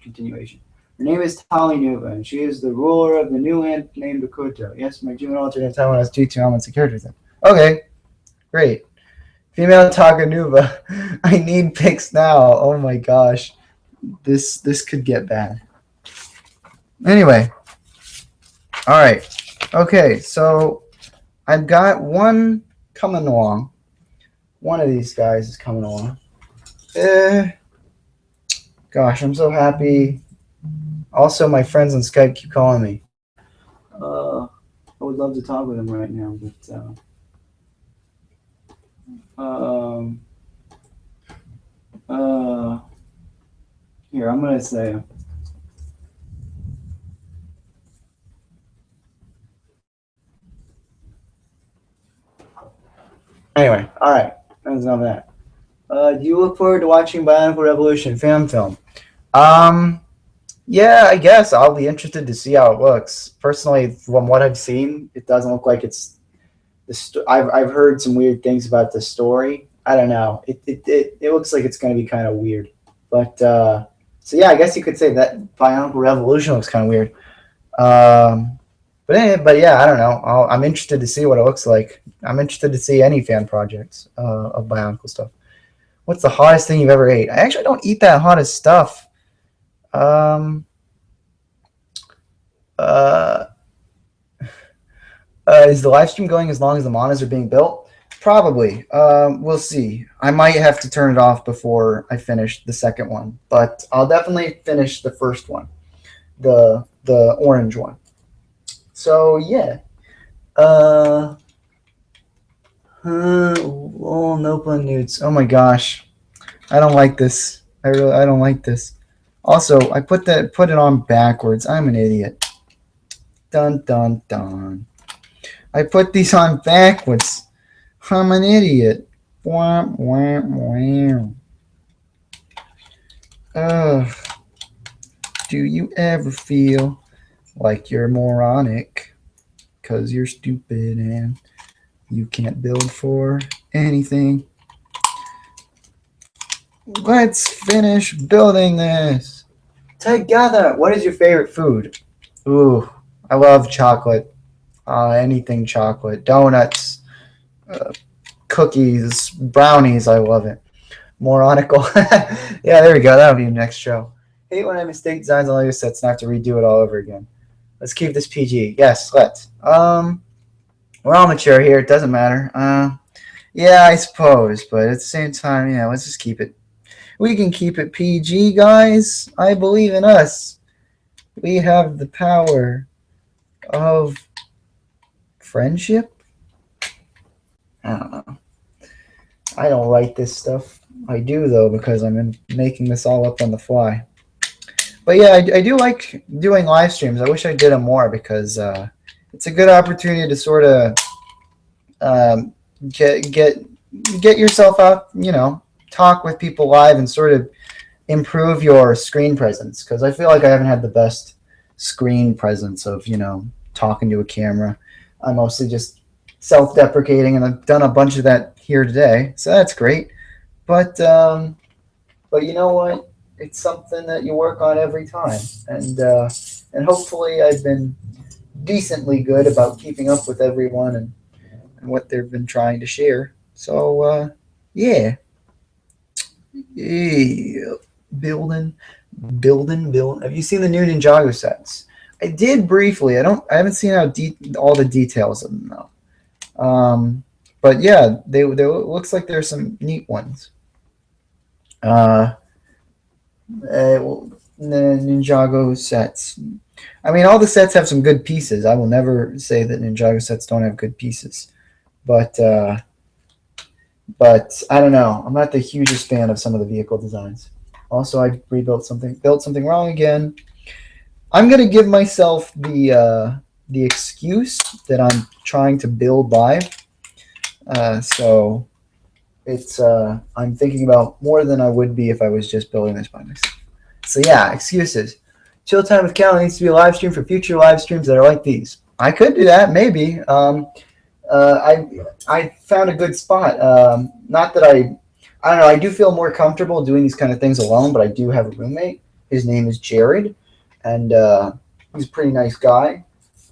continuation. Her name is Tali Nuva, and she is the ruler of the new land named Bakuto. Yes, my G1 alternate Taiwan has G2 elements of characters. Okay, great. Female Takanuva. I need pics now. Oh my gosh. This could get bad. Anyway. Alright. Okay, so I've got one coming along. One of these guys is coming along. Gosh, I'm so happy. Also, my friends on Skype keep calling me. I would love to talk with them right now, but here, I'm going to say. Anyway, all right. That's enough of that. Do you look forward to watching Bionicle Revolution fan film? Yeah, I guess I'll be interested to see how it looks. Personally, from what I've seen, it doesn't look like it's. I've heard some weird things about the story. I don't know. It looks like it's going to be kind of weird. But so yeah, I guess you could say that Bionicle Revolution looks kind of weird. But yeah, I don't know. I'm interested to see what it looks like. I'm interested to see any fan projects of Bionicle stuff. What's the hottest thing you've ever ate? I actually don't eat that hottest stuff. Is the live stream going as long as the monos are being built? Probably. We'll see. I might have to turn it off before I finish the second one, but I'll definitely finish the first one, the orange one. So yeah. Oh, no pun nudes. Oh my gosh, I don't like this. I don't like this. Also, I put it on backwards. I'm an idiot. Dun dun dun. I put these on backwards. I'm an idiot. Wah, wah, wah. Do you ever feel like you're moronic because you're stupid and you can't build for anything? Let's finish building this together. What is your favorite food? Ooh, I love chocolate. Anything chocolate. Donuts, cookies, brownies. I love it. Moronical. Yeah, there we go. That'll be the next show. Hate when I mistake designs on Lego sets and have to redo it all over again. Let's keep this PG. Yes, let's. We're all mature here. It doesn't matter. Yeah, I suppose, but at the same time, yeah, let's just keep it. We can keep it PG, guys. I believe in us. We have the power of friendship. I don't know. I don't write this stuff. I do, though, because I'm making this all up on the fly. But yeah, I do like doing live streams. I wish I did them more because it's a good opportunity to sort of get yourself out, you know, talk with people live and sort of improve your screen presence. Because I feel like I haven't had the best screen presence of, you know, talking to a camera. I'm mostly just self-deprecating, and I've done a bunch of that here today, so that's great. But you know what? It's something that you work on every time, and hopefully I've been decently good about keeping up with everyone and what they've been trying to share. So yeah, building. Have you seen the new Ninjago sets? I did briefly. I haven't seen all the details of them though. But yeah, they looks like there's some neat ones. The Ninjago sets. I mean, all the sets have some good pieces. I will never say that Ninjago sets don't have good pieces, but I don't know. I'm not the hugest fan of some of the vehicle designs. Also, I built something wrong again. I'm gonna give myself the excuse that I'm trying to build live. So it's I'm thinking about more than I would be if I was just building this by myself. So yeah, excuses. Chill time with Callan needs to be a live stream for future live streams that are like these. I could do that, maybe. I found a good spot. Not that I don't know. I do feel more comfortable doing these kind of things alone, but I do have a roommate. His name is Jared, and he's a pretty nice guy.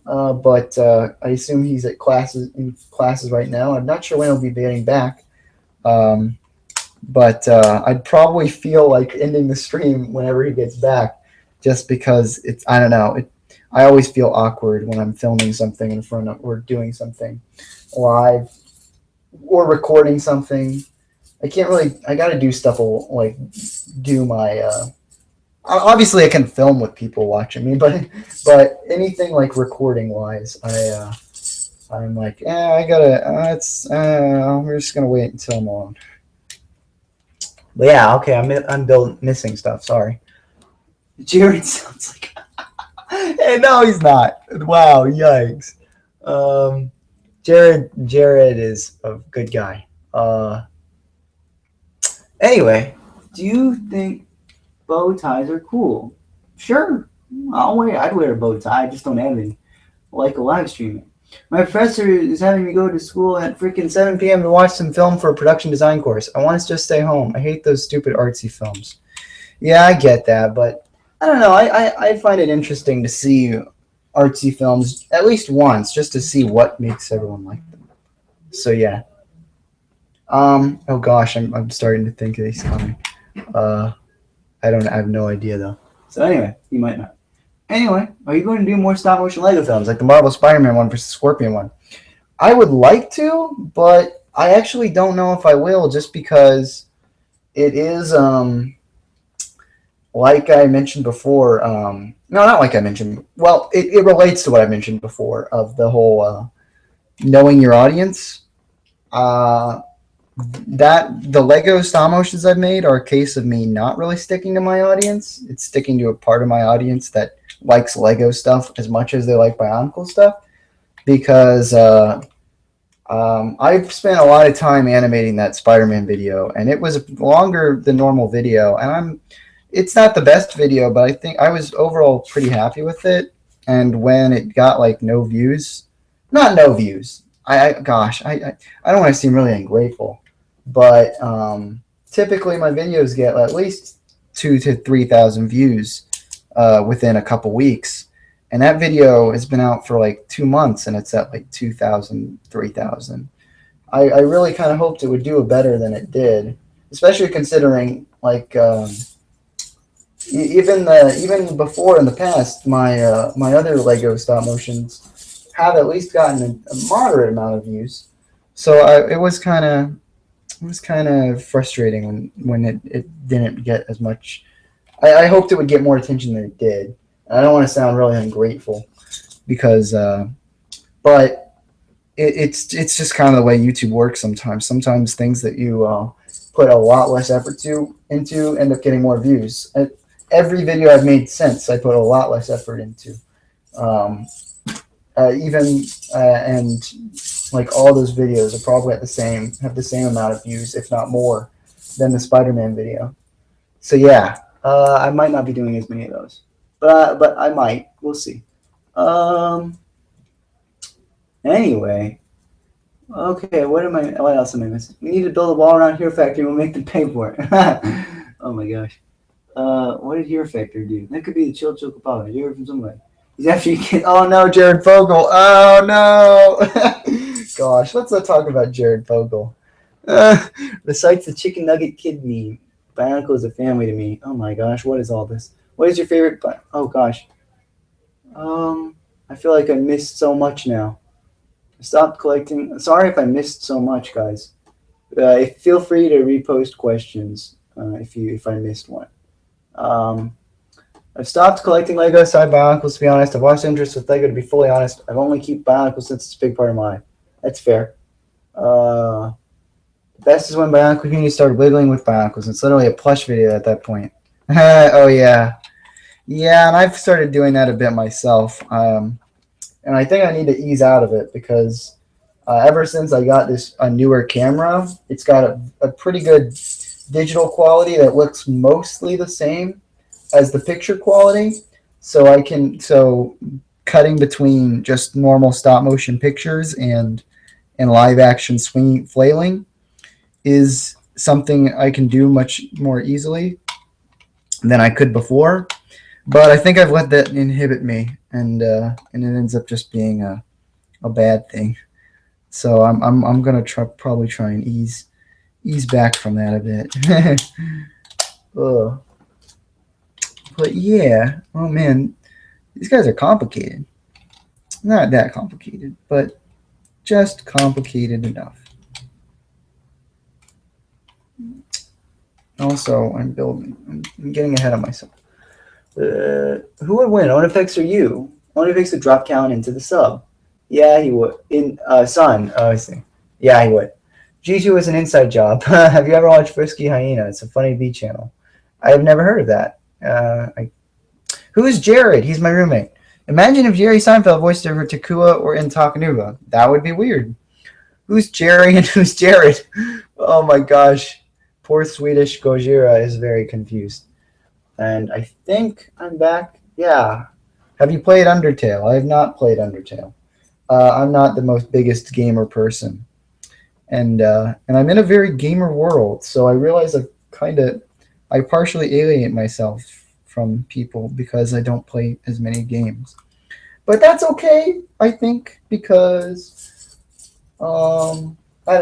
But I assume he's in classes right now. I'm not sure when he'll be getting back. But I'd probably feel like ending the stream whenever he gets back, just because I don't know. I always feel awkward when I'm filming something in front of, or doing something live, or recording something. I can't really. I got to do stuff like do my. Obviously, I can film with people watching me, but anything like recording wise, I'm like, I gotta. We're just gonna wait until I'm alone. But yeah, okay, I'm missing stuff. Sorry. Jared sounds like. Hey, no, he's not. Wow, yikes. Jared is a good guy. Anyway, do you think bow ties are cool? Sure. I'd wear a bow tie. I just don't have any. Like a live streaming. My professor is having me go to school at freaking 7 p.m. to watch some film for a production design course. I want to just stay home. I hate those stupid artsy films. Yeah, I get that, but I don't know. I find it interesting to see artsy films at least once, just to see what makes everyone like them. So yeah. Oh gosh, I'm starting to think he's coming. I have no idea though. So anyway, you might not. Anyway, are you going to do more stop motion Lego films like the Marvel Spider-Man one versus Scorpion one? I would like to, but I actually don't know if I will, just because it is like I mentioned before. No, not like I mentioned. Well, it relates to what I mentioned before of the whole knowing your audience. That the Lego stop motions I've made are a case of me not really sticking to my audience. It's sticking to a part of my audience that likes Lego stuff as much as they like Bionicle stuff, because I've spent a lot of time animating that Spider-Man video, and it was longer than normal video, and it's not the best video, but I think I was overall pretty happy with it. And when it got like no views, not no views, I don't want to seem really ungrateful, but typically my videos get at least 2,000 to 3,000 views within a couple weeks, and that video has been out for like 2 months and it's at like 2,000, 3,000. I really kind of hoped it would do better than it did, especially considering like even before in the past, my other Lego stop motions have at least gotten a moderate amount of views. So it was kind of frustrating when it didn't get as much. I hoped it would get more attention than it did. I don't want to sound really ungrateful because, but it's just kind of the way YouTube works sometimes. Sometimes things that you put a lot less effort into end up getting more views. Every video I've made since, I put a lot less effort into. Um, even and like all those videos are probably have the same amount of views, if not more, than the Spider-Man video. So yeah, I might not be doing as many of those, but I might. We'll see. Um. Anyway, okay. What else am I missing? We need to build a wall around Hero Factory. We'll make them pay for it. Oh my gosh. What did Hero Factory do? That could be the Chill Chocopalo. Did you hear from somebody? He's after you. Oh no, Jared Fogle. Oh no. Gosh, let's not talk about Jared Fogle. Recites the chicken nugget kid meme. Bionicle is a family to me. Oh my gosh, what is all this? What is your favorite? Oh gosh. I feel like I missed so much now. I stopped collecting. Sorry if I missed so much, guys. Feel free to repost questions if I missed one. I've stopped collecting Lego side Bionicles, to be honest. I've lost interest with Lego, to be fully honest. I've only keep Bionicles since it's a big part of my life. That's fair. The best is when Bionicle community started wiggling with Bionicles. It's literally a plush video at that point. Oh, yeah. Yeah, and I've started doing that a bit myself. And I think I need to ease out of it because ever since I got a newer camera, it's got a pretty good digital quality that looks mostly the same as the picture quality. So cutting between just normal stop motion pictures and live action swinging flailing is something I can do much more easily than I could before. But I think I've let that inhibit me, and it ends up just being a bad thing. So I'm gonna probably try and ease back from that a bit. Ugh. But yeah, oh man, these guys are complicated. Not that complicated, but just complicated enough. Also, I'm getting ahead of myself. Who would win, Onifix or you? Onifix would drop Callan into the sub. Yeah, he would. Sun. Oh, I see. Yeah, he would. G2 is an inside job. Have you ever watched Frisky Hyena? It's a funny B channel. I have never heard of that. Who is Jared? He's my roommate. Imagine if Jerry Seinfeld voiced over Takua or in Takanuva. That would be weird. Who's Jerry and who's Jared? Oh my gosh. Poor Swedish Gojira is very confused. And I think I'm back. Yeah. Have you played Undertale? I have not played Undertale. I'm not the most biggest gamer person. And I'm in a very gamer world, so I realize I partially alienate myself from people because I don't play as many games. But that's okay, I think, because I don't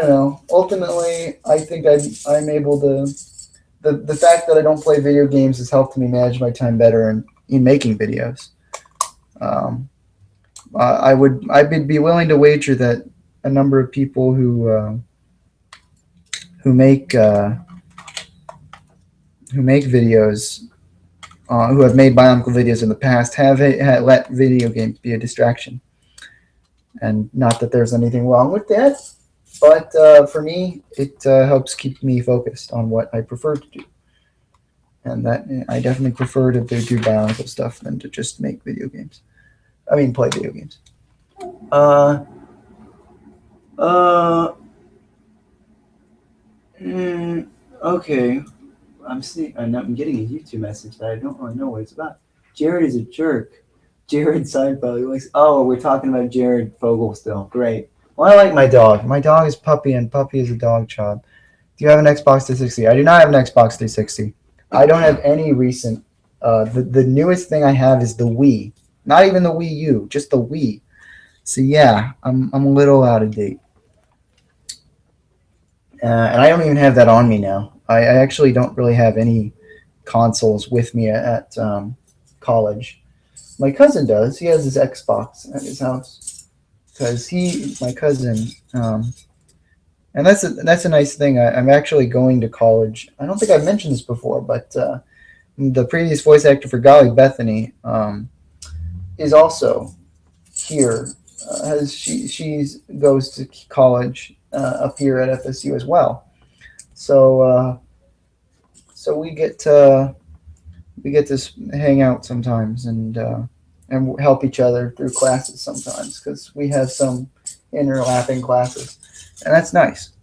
know. Ultimately, I think I'm able to. The fact that I don't play video games has helped me manage my time better in making videos. I'd be willing to wager that a number of people who make videos, who have made Bionicle videos in the past, have let video games be a distraction. And not that there's anything wrong with that, but for me, it helps keep me focused on what I prefer to do. And that I definitely prefer to do Bionicle stuff than to just make video games. I mean, play video games. Okay. I'm getting a YouTube message that I don't really know what it's about. Jared is a jerk. Jared Seinfeld. Oh, we're talking about Jared Fogle still. Great. Well, I like my dog. My dog is Puppy, and Puppy is a dog child. Do you have an Xbox 360? I do not have an Xbox 360. I don't have any recent. The newest thing I have is the Wii. Not even the Wii U, just the Wii. So yeah, I'm a little out of date. And I don't even have that on me now. I actually don't really have any consoles with me at college. My cousin does. He has his Xbox at his house because my cousin, and that's a nice thing. I'm actually going to college. I don't think I've mentioned this before, but the previous voice actor for Golly Bethany is also here. Has she goes to college up here at FSU as well. So so we get to hang out sometimes and help each other through classes sometimes because we have some interlapping classes, and that's nice.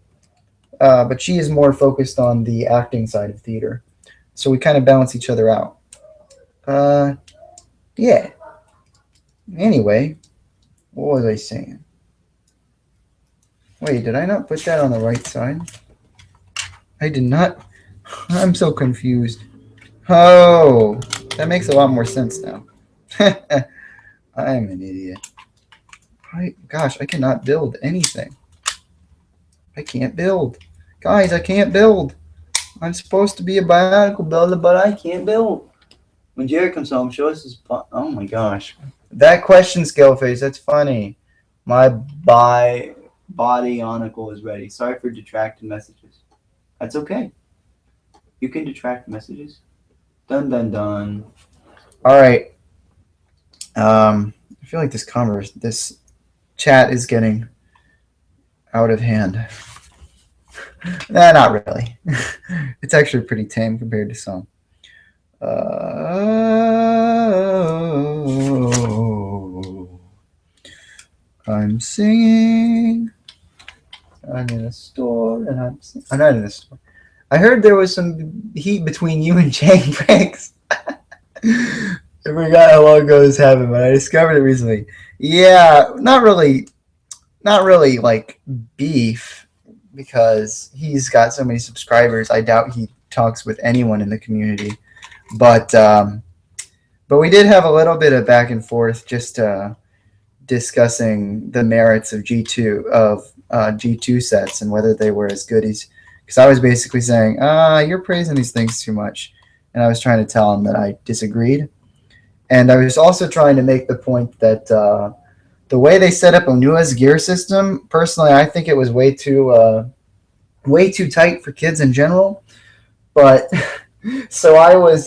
But she is more focused on the acting side of theater, so we kind of balance each other out. Uh, yeah. Anyway, what was I saying? Wait, did I not put that on the right side? I did not. I'm so confused. Oh, that makes a lot more sense now. I'm an idiot. Gosh, I cannot build anything. I can't build. Guys, I can't build. I'm supposed to be a bionicle builder, but I can't build. When Jared comes home, show us his. Oh my gosh. That question, Skillface, that's funny. My bodyonicle is ready. Sorry for detracted messages. That's okay. You can detract messages. Dun dun dun. All right. I feel like this chat is getting out of hand. Nah, not really. It's actually pretty tame compared to some. I'm singing. I'm in a store, and I'm not in a store. I heard there was some heat between you and Jane Briggs. I forgot how long ago this happened, but I discovered it recently. Yeah, not really like beef because he's got so many subscribers. I doubt he talks with anyone in the community, but but we did have a little bit of back and forth just discussing the merits of G2 sets and whether they were as good as. Because I was basically saying, you're praising these things too much, and I was trying to tell him that I disagreed, and I was also trying to make the point that the way they set up Onua's gear system, personally, I think it was way too tight for kids in general. But so I was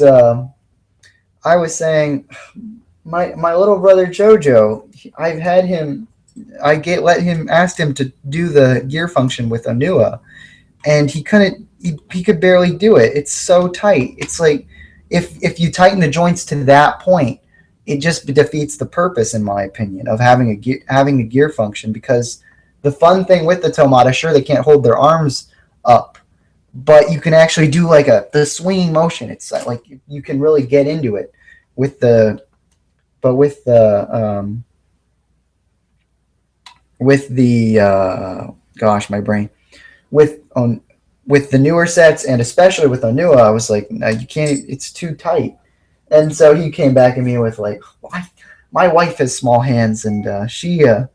saying, my little brother Jojo, I've had him. Let him asked him to do the gear function with Onua, and he couldn't. He could barely do it. It's so tight. It's like if you tighten the joints to that point, it just defeats the purpose, in my opinion, of having a gear function. Because the fun thing with the Tomata, sure, they can't hold their arms up, but you can actually do like the swinging motion. It's like you can really get into it with the gosh, my brain with on with the newer sets, and especially with Onua, I was like, no, you can't. It's too tight. And so he came back at me with like, "Why? My wife has small hands, and she can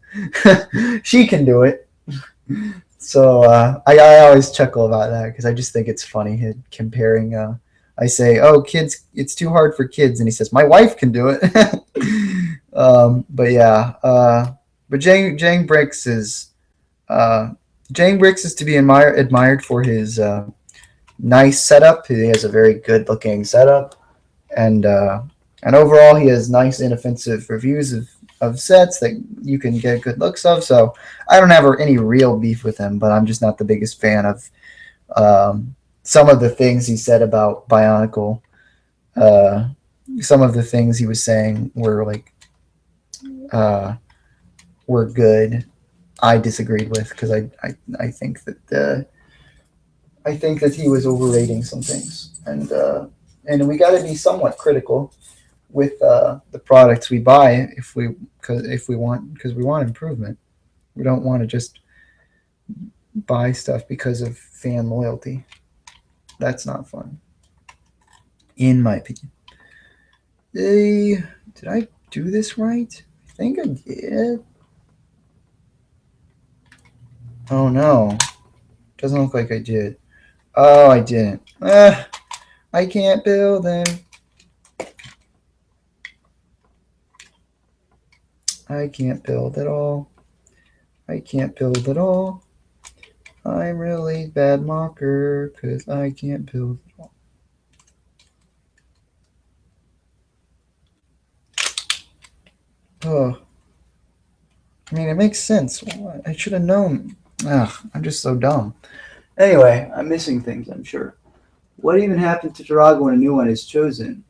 do it." So I always chuckle about that because I just think it's funny comparing. I say, "Oh, kids, it's too hard for kids," and he says, "My wife can do it." But yeah, but Jang Bricks is Jang Bricks is to be admired for his nice setup. He has a very good looking setup, and overall he has nice inoffensive reviews of sets that you can get good looks of. So I don't have any real beef with him, but I'm just not the biggest fan of some of the things he said about Bionicle. Uh, some of the things he was saying were like were good. I disagreed with because I think that I think that he was overrating some things, and we got to be somewhat critical with the products we buy if we want improvement. We don't want to just buy stuff because of fan loyalty. That's not fun, in my opinion. Did I do this right? I think I did. Oh no. Doesn't look like I did. Oh, I didn't. I can't build them. I can't build at all. I can't build at all. I'm really bad mocker because I can't build at all. Oh. I mean, it makes sense. I should have known. Ugh, I'm just so dumb. Anyway, I'm missing things, I'm sure. What even happened to Turaga when a new one is chosen?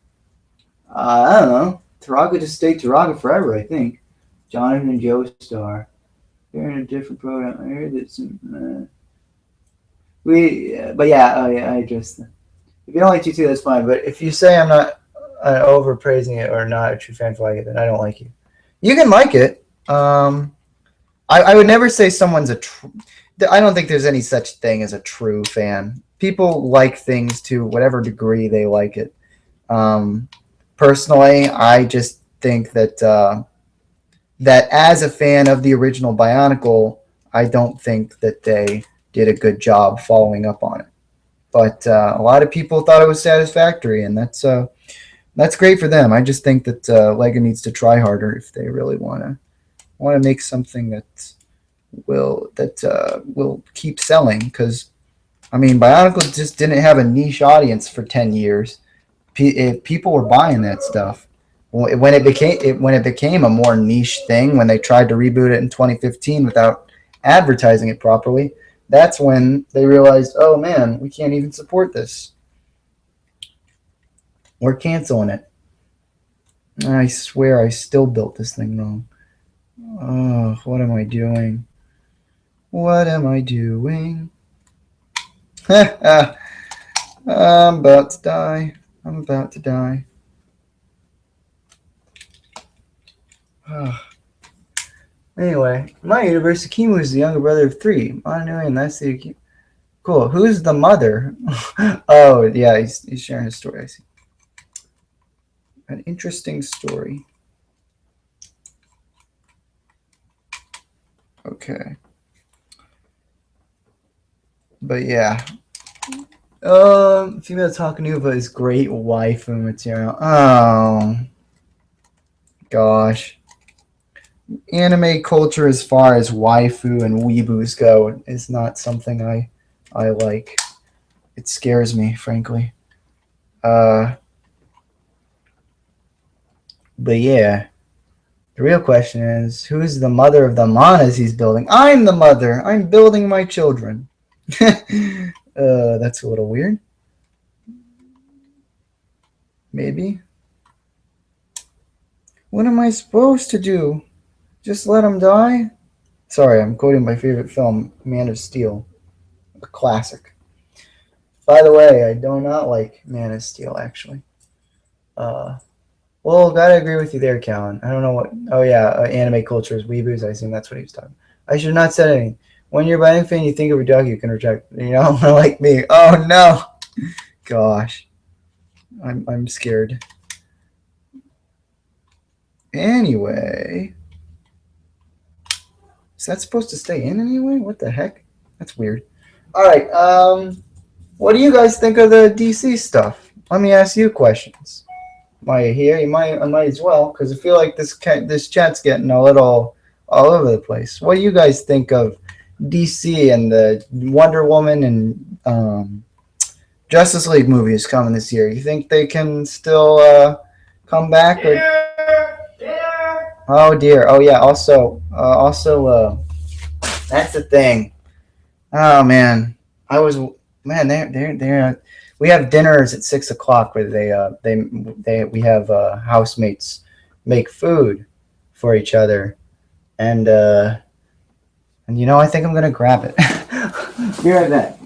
I don't know. Turaga just stayed Turaga forever, I think. Jonathan and Joe Star. They're in a different program. I heard that some. But yeah, oh yeah, I addressed that. If you don't like G2, that's fine. But if you say I'm not overpraising it or not a true fan for like it, then I don't like you. You can like it. I would never say someone's a true. I don't think there's any such thing as a true fan. People like things to whatever degree they like it. Personally, I just think that that as a fan of the original Bionicle, I don't think that they did a good job following up on it. But a lot of people thought it was satisfactory, and that's great for them. I just think that Lego needs to try harder if they really want to make something that will keep selling. Because I mean, Bionicle just didn't have a niche audience for 10 years. People were buying that stuff. When it became a more niche thing, when they tried to reboot it in 2015 without advertising it properly, that's when they realized, oh man, we can't even support this. We're canceling it. I swear I still built this thing wrong. Oh, what am I doing? What am I doing? I'm about to die. I'm about to die. Anyway, my universe, Akimu is the younger brother of three. Manu and that's the Akimu. Cool. Who's the mother? Oh, yeah, he's sharing his story. I see. An interesting story. Okay. But yeah. Female Takanuva is great waifu material. Oh. Gosh. Anime culture as far as waifu and weeboos go is not something I like. It scares me, frankly. But yeah. The real question is, who's the mother of the manas he's building? I'm the mother. I'm building my children. That's a little weird. Maybe. What am I supposed to do? Just let him die? Sorry, I'm quoting my favorite film, Man of Steel, a classic. By the way, I do not like Man of Steel, actually. Well, gotta agree with you there, Callan. I don't know what. Oh yeah, anime culture is weeboos. I assume that's what he was talking about. I should have not said anything. When you're a Bionic fan, you think of a dog, you can reject. You know, like me. Oh no, gosh, I'm scared. Anyway, is that supposed to stay in anyway? What the heck? That's weird. All right. What do you guys think of the DC stuff? Let me ask you questions. While you're here, I might as well, because I feel like this chat's getting a little all over the place. What do you guys think of DC and the Wonder Woman and Justice League movies coming this year? You think they can still come back? Or... Oh dear. Oh yeah. That's the thing. Oh man, they're we have dinners at 6 o'clock where we have housemates make food for each other, and you know I think I'm gonna grab it. Be right back.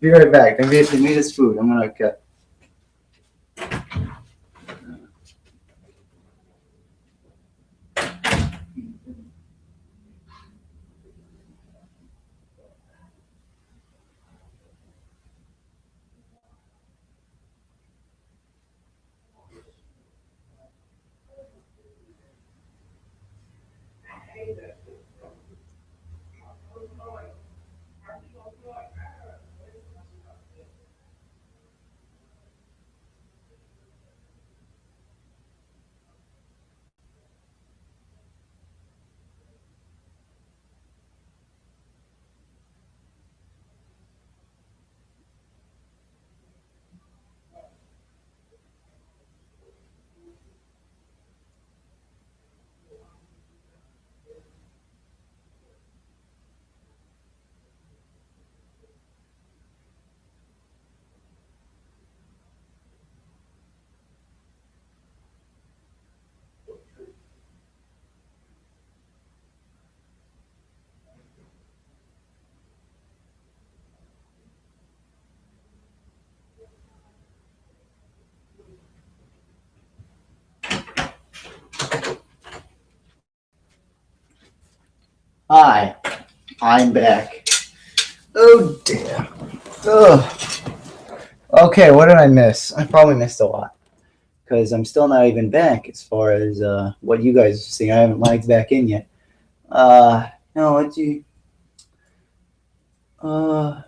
Be right back. They made us food. I'm gonna get. Hi, I'm back. Oh dear. Ugh. Okay, what did I miss? I probably missed a lot because I'm still not even back as far as what you guys are seeing. I haven't lagged back in yet. No, what do you? Uh,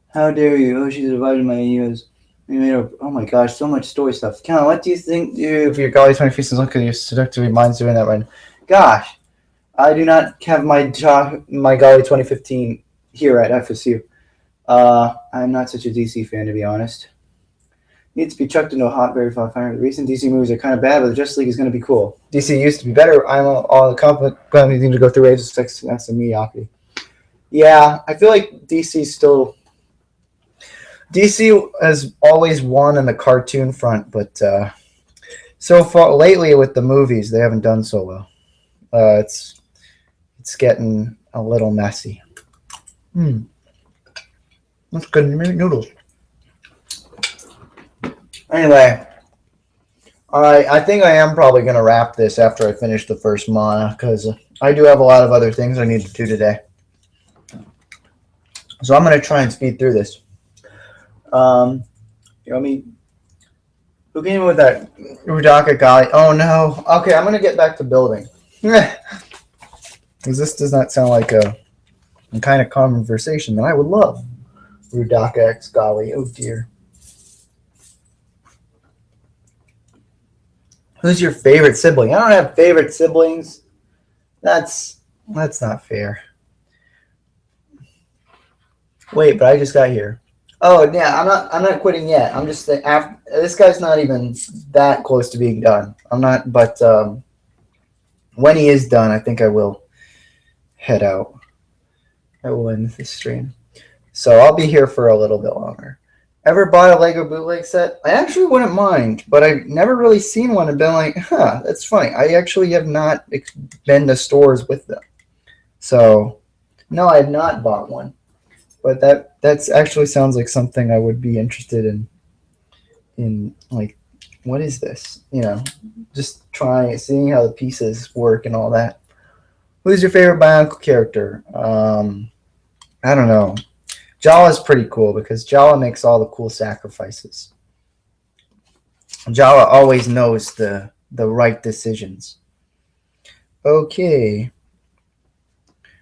how dare you? Oh, she's divided my videos. We made a, oh my gosh, so much story stuff. Callan, what do you think of your Golly 20 Feasts? Look at your seductive minds doing that right now. Gosh, I do not have my Golly 2015 here at FSU. I'm not such a DC fan, to be honest. Needs to be chucked into a hot, very far fire. The recent DC movies are kind of bad, but the Justice League is going to be cool. DC used to be better. I'm all confident need to go through ages of success and mediocrity. Yeah, I feel like DC has always won in the cartoon front, but so far lately with the movies, they haven't done so well. It's getting a little messy. That's good noodles. Anyway, I think I am probably going to wrap this after I finish the first mana because I do have a lot of other things I need to do today. So I'm going to try and speed through this. You know me. Who came in with that Turaga guy? Oh no. Okay, I'm going to get back to building. Because this does not sound like a kind of conversation that I would love. Rudaka X Golly. Oh dear. Who's your favorite sibling? I don't have favorite siblings. That's not fair. Wait, but I just got here. Oh yeah, I'm not quitting yet. I'm just after this guy's not even that close to being done. I'm not, but when he is done, I think I will head out. I will end this stream. So I'll be here for a little bit longer. Ever bought a Lego bootleg set? I actually wouldn't mind, but I've never really seen one and been like, huh, that's funny. I actually have not been to stores with them. So, no, I have not bought one. But that's actually sounds like something I would be interested in like, what is this? You know, just seeing how the pieces work and all that. Who's your favorite Bionicle character? I don't know. Jawa's pretty cool because Jawa makes all the cool sacrifices. Jawa always knows the right decisions. Okay.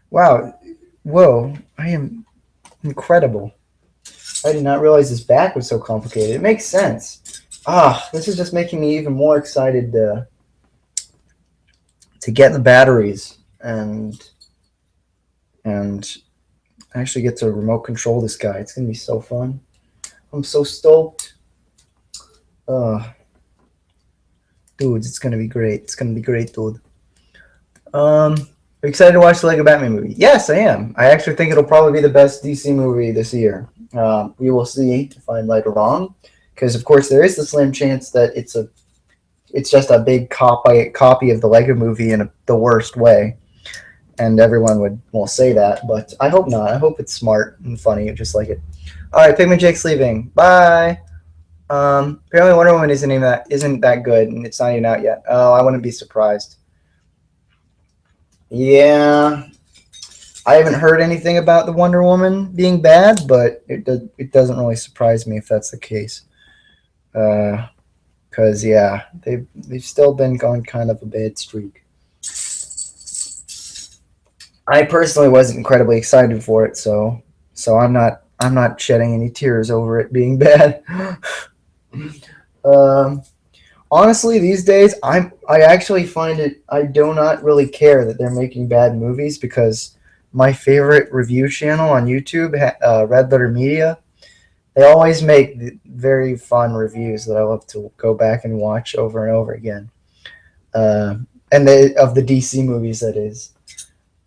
Wow. Whoa. I am incredible. I did not realize this back was so complicated. It makes sense. This is just making me even more excited to get the batteries and actually get to remote control this guy. It's gonna be so fun. I'm so stoked. Dudes, it's gonna be great. It's gonna be great, dude. Are you excited to watch the Lego Batman movie? Yes, I am. I actually think it'll probably be the best DC movie this year. We will see if I'm right or wrong, because of course there is the slim chance that it's just a big copy of the Lego movie in the worst way. And everyone will say that, but I hope not. I hope it's smart and funny, just like it. All right, Pigment Jake's leaving. Bye. Apparently Wonder Woman isn't that good, and it's not even out yet. Oh, I wouldn't be surprised. Yeah, I haven't heard anything about the Wonder Woman being bad, but it doesn't really surprise me if that's the case. Because yeah, they've still been going kind of a bad streak. I personally wasn't incredibly excited for it, so I'm not shedding any tears over it being bad. Honestly, these days I actually find it. I do not really care that they're making bad movies because my favorite review channel on YouTube, Red Letter Media, they always make very fun reviews that I love to go back and watch over and over again. And of the DC movies, that is.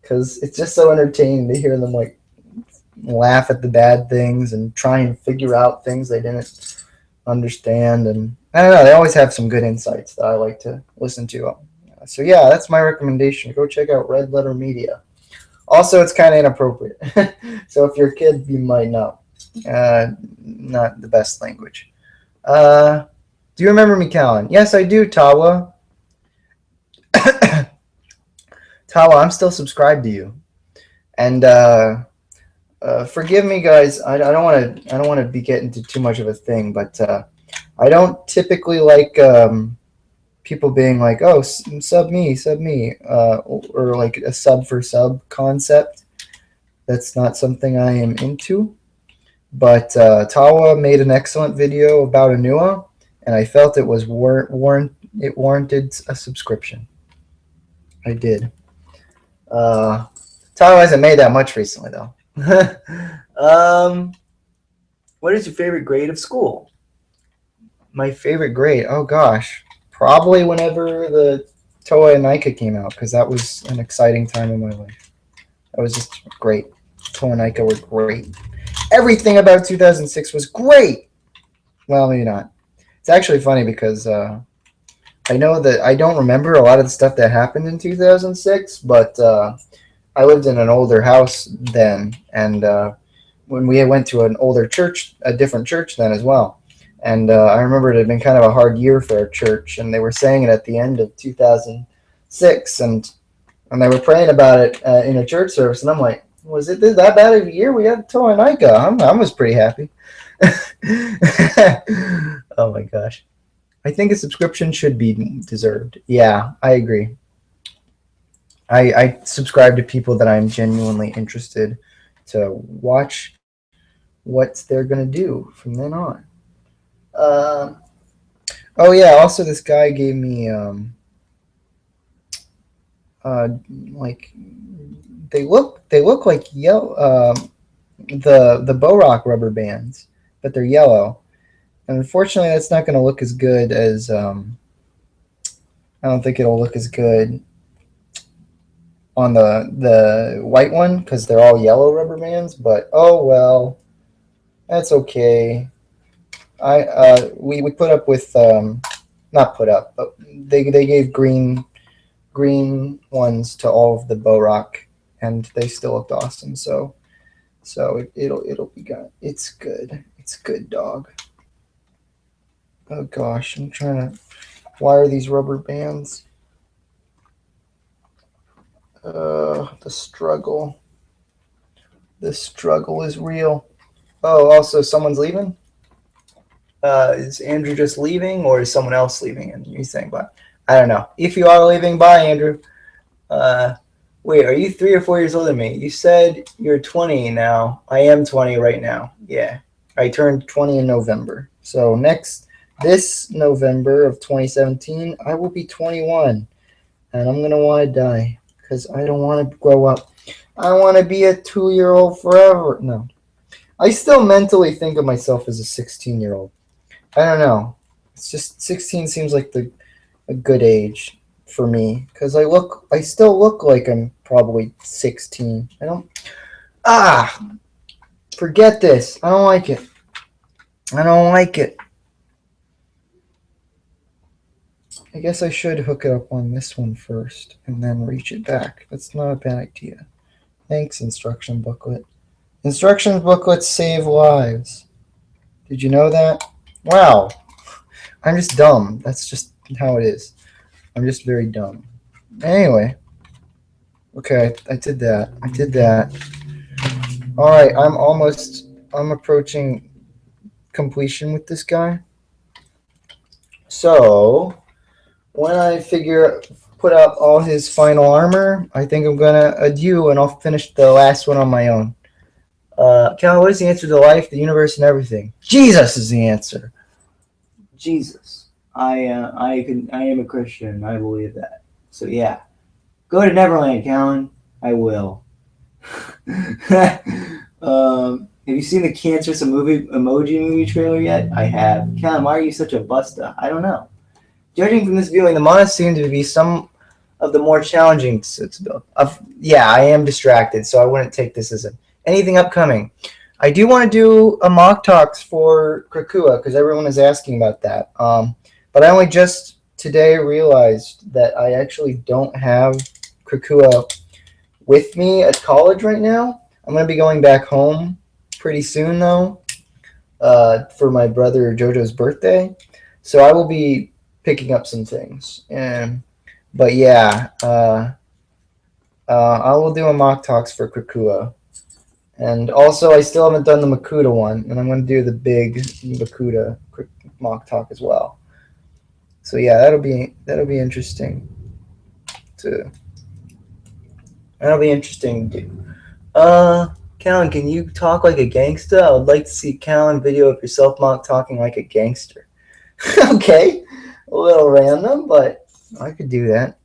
Because it's just so entertaining to hear them like laugh at the bad things and try and figure out things they didn't understand. And I don't know, they always have some good insights that I like to listen to. So yeah, that's my recommendation. Go check out Red Letter Media. Also, it's kind of inappropriate. So if you're a kid, you might know. Not the best language. Do you remember me, Callan? Yes, I do, Tawa. Tawa, I'm still subscribed to you. And forgive me, guys. I don't want to. I don't want to be getting into too much of a thing, but I don't typically like people being like, "Oh, sub me," or like a sub for sub concept. That's not something I am into. But Tawa made an excellent video about Anua, and I felt it was it warranted a subscription. I did. Tawa hasn't made that much recently, though. What is your favorite grade of school? My favorite grade? Oh gosh, probably whenever the Toa and Nika came out, because that was an exciting time in my life. That was just great. Toa and Nika were great. Everything about 2006 was great. Well, maybe not. It's actually funny because I know that I don't remember a lot of the stuff that happened in 2006, but I lived in an older house then, and when we went to an older church, a different church then as well. And I remember it had been kind of a hard year for our church, and they were saying it at the end of 2006, and they were praying about it in a church service, and I'm like, was it that bad of a year? We had Toa and Ika. I was pretty happy. Oh my gosh. I think a subscription should be deserved. Yeah, I agree. I subscribe to people that I'm genuinely interested to watch what they're going to do from then on. Oh yeah, also this guy gave me like they look like yellow the Borak rubber bands, but they're yellow. And unfortunately, that's not going to look as good as I don't think it'll look as good on the white one because they're all yellow rubber bands. But oh well, that's okay. We put up with not put up, but they gave green ones to all of the Borak, and they still looked awesome. So it'll be good. It's good. It's good, dog. Oh gosh, I'm trying to wire these rubber bands. The struggle. The struggle is real. Oh, also someone's leaving. Is Andrew just leaving, or is someone else leaving? And you saying bye? I don't know. If you are leaving, bye, Andrew. Wait, are you 3 or 4 years older than me? You said you're 20 now. I am 20 right now. Yeah, I turned 20 in November. So this November of 2017, I will be 21, and I'm gonna want to die because I don't want to grow up. I want to be a 2-year-old forever. No, I still mentally think of myself as a 16-year-old. I don't know. It's just 16 seems like a good age for me because I still look like I'm probably 16. I don't. Forget this. I don't like it. I don't like it. I guess I should hook it up on this one first and then reach it back. That's not a bad idea. Thanks, instruction booklet. Instructions booklets save lives. Did you know that? Wow. I'm just dumb. That's just how it is. I'm just very dumb. Anyway. Okay, I did that. All right, I'm approaching completion with this guy. So when I put out all his final armor, I think I'm gonna adieu, and I'll finish the last one on my own. Cal, what is the answer to life, the universe, and everything? Jesus is the answer. Jesus. I am a Christian. I believe that. So yeah, go to Neverland, Callan. I will. Have you seen the Cancerous emoji movie trailer yet? I have. Callan, why are you such a busta? I don't know. Judging from this viewing, the mods seem to be some of the more challenging to build. Yeah, I am distracted, so I wouldn't take this as anything upcoming. I do want to do a mock talks for Krakua because everyone is asking about that. But I only just today realized that I actually don't have Krakua with me at college right now. I'm going to be going back home pretty soon, though, for my brother Jojo's birthday. So I will be picking up some things. But yeah, I will do a mock talks for Krakua. And also, I still haven't done the Makuta one, and I'm going to do the big Makuta mock talk as well. So yeah, that'll be interesting to do. Callan, can you talk like a gangster? I would like to see Callan video of yourself mock talking like a gangster. Okay, a little random, but I could do that.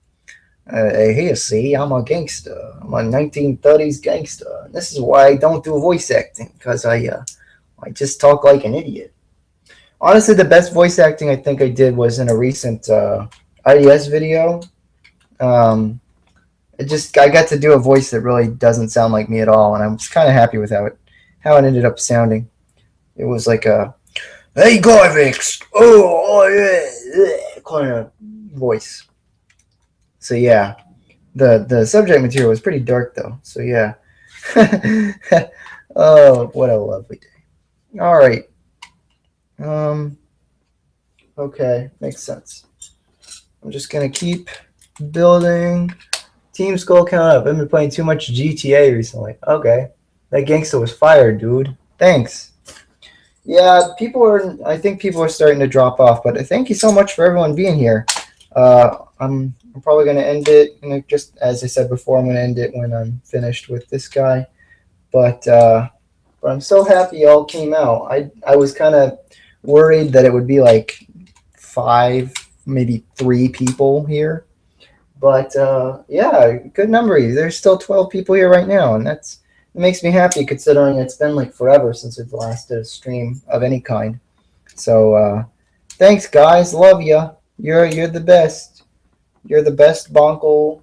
Here, see, I'm a gangster. I'm a 1930s gangster. This is why I don't do voice acting, because I just talk like an idiot. Honestly, the best voice acting I think I did was in a recent IDS video. I got to do a voice that really doesn't sound like me at all, and I was kind of happy with how it ended up sounding. It was like a "Hey Garvix, oh yeah," kind of voice. So yeah, the subject material was pretty dark though. So yeah. Oh, what a lovely day. All right. Okay, makes sense. I'm just gonna keep building. Team Skull count up. I've been playing too much GTA recently. Okay, that gangster was fired, dude. Thanks. Yeah, I think people are starting to drop off, but thank you so much for everyone being here. I'm probably gonna end it, and just as I said before, I'm gonna end it when I'm finished with this guy. But I'm so happy y'all came out. I was kind of worried that it would be like 5, maybe 3 people here. But yeah, good number. There's still 12 people here right now, and it makes me happy considering it's been like forever since we've last did a stream of any kind. So thanks, guys. Love ya. You're the best. You're the best bonkle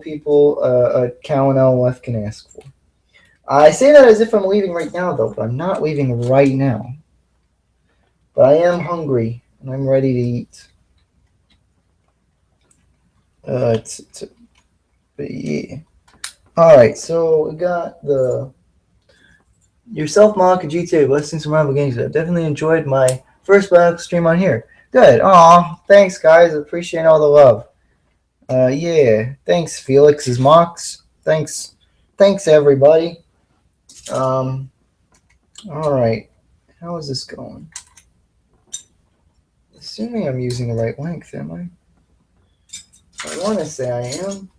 people CallanLoF can ask for. I say that as if I'm leaving right now, though, but I'm not leaving right now. But I am hungry, and I'm ready to eat. Yeah. Alright, so we got yourself, Mock, and G2, listening to rival games. I've definitely enjoyed my first Bionicle stream on here. Good. Aw, thanks, guys. Appreciate all the love. Yeah. Thanks, Felix's Mocks. Thanks, everybody. Alright. How is this going? Assuming I'm using the right length, am I? I want to say I am.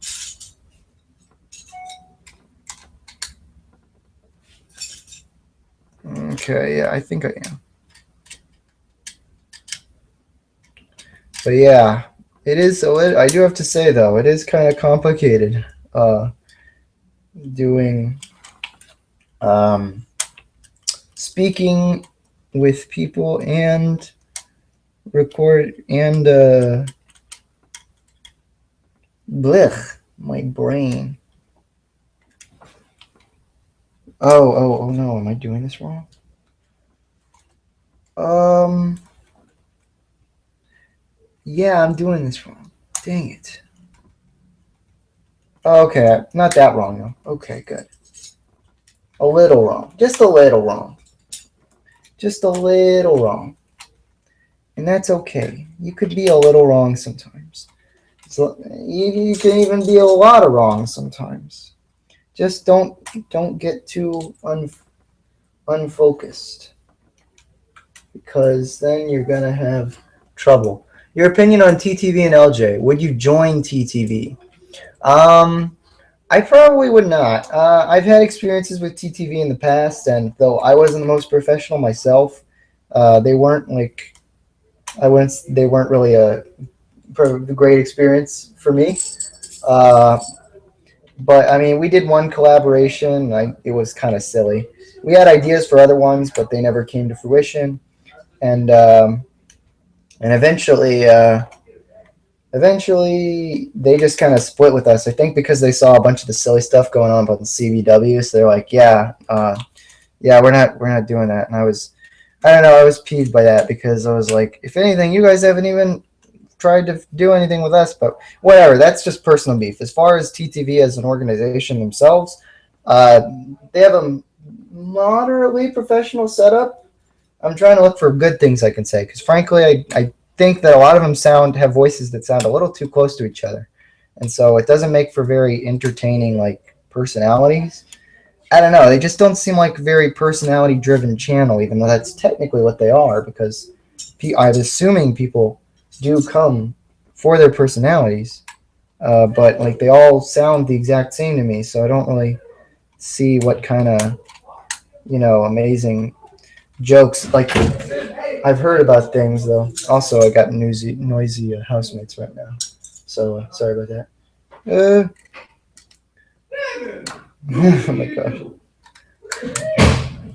Okay, yeah, I think I am. But yeah, it is. I do have to say though, it is kind of complicated doing speaking with people and record and blech, my brain. Oh no, am I doing this wrong? Yeah, I'm doing this wrong. Dang it. Okay, not that wrong though. Okay, good. A little wrong. Just a little wrong. Just a little wrong. And that's okay. You could be a little wrong sometimes. So you can even be a lot of wrong sometimes. Just don't get too unfocused, because then you're gonna have trouble. Your opinion on TTV and LJ? Would you join TTV? I probably would not. I've had experiences with TTV in the past, and though I wasn't the most professional myself, they weren't like they weren't really a great experience for me. But I mean, we did one collaboration. It was kind of silly. We had ideas for other ones, but they never came to fruition. And eventually they just kind of split with us. I think because they saw a bunch of the silly stuff going on about the CBW, so they're like, yeah, we're not doing that. And I don't know, I was peeved by that, because I was like, if anything, you guys haven't even tried to do anything with us, but whatever. That's just personal beef. As far as TTV as an organization themselves, they have a moderately professional setup. I'm trying to look for good things I can say, because frankly, I think that a lot of them have voices that sound a little too close to each other, and so it doesn't make for very entertaining like personalities. I don't know. They just don't seem like a very personality-driven channel, even though that's technically what they are. Because I'm assuming people do come for their personalities, but like they all sound the exact same to me, so I don't really see what kind of amazing jokes. Like I've heard about things though. Also, I got noisy housemates right now, so sorry about that. Oh my gosh.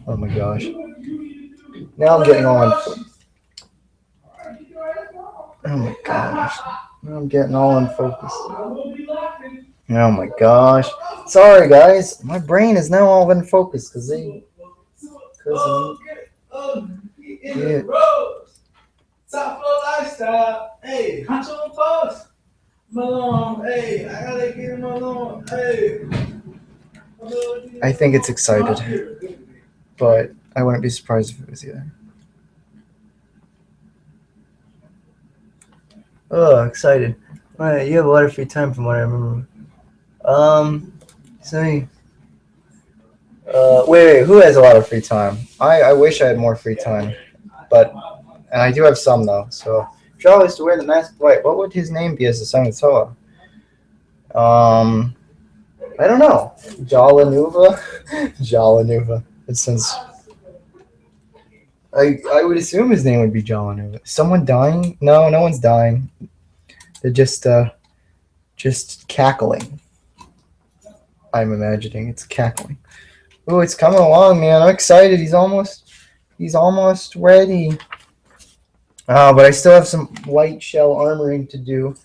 Oh my gosh. Now I'm getting all oh my gosh. Now I'm getting all unfocused. Oh my gosh. Sorry guys. My brain is now all unfocused because yeah. Top floor lifestyle. Hey, hunch on post. Malone. Hey, I gotta get him alone. Hey. I think it's excited, but I wouldn't be surprised if it was either. Oh, excited. Right, you have a lot of free time from what I remember. Say, wait, who has a lot of free time? I wish I had more free time, and I do have some though. So, Charlie is to wear the mask white. What would his name be as the son of Toa? I don't know. Jalanuva? Jalanuva. It sounds. I would assume his name would be Jalanuva. Someone dying? No, no one's dying. They're just cackling. I'm imagining it's cackling. Oh, it's coming along, man. I'm excited. He's almost ready. But I still have some white shell armoring to do.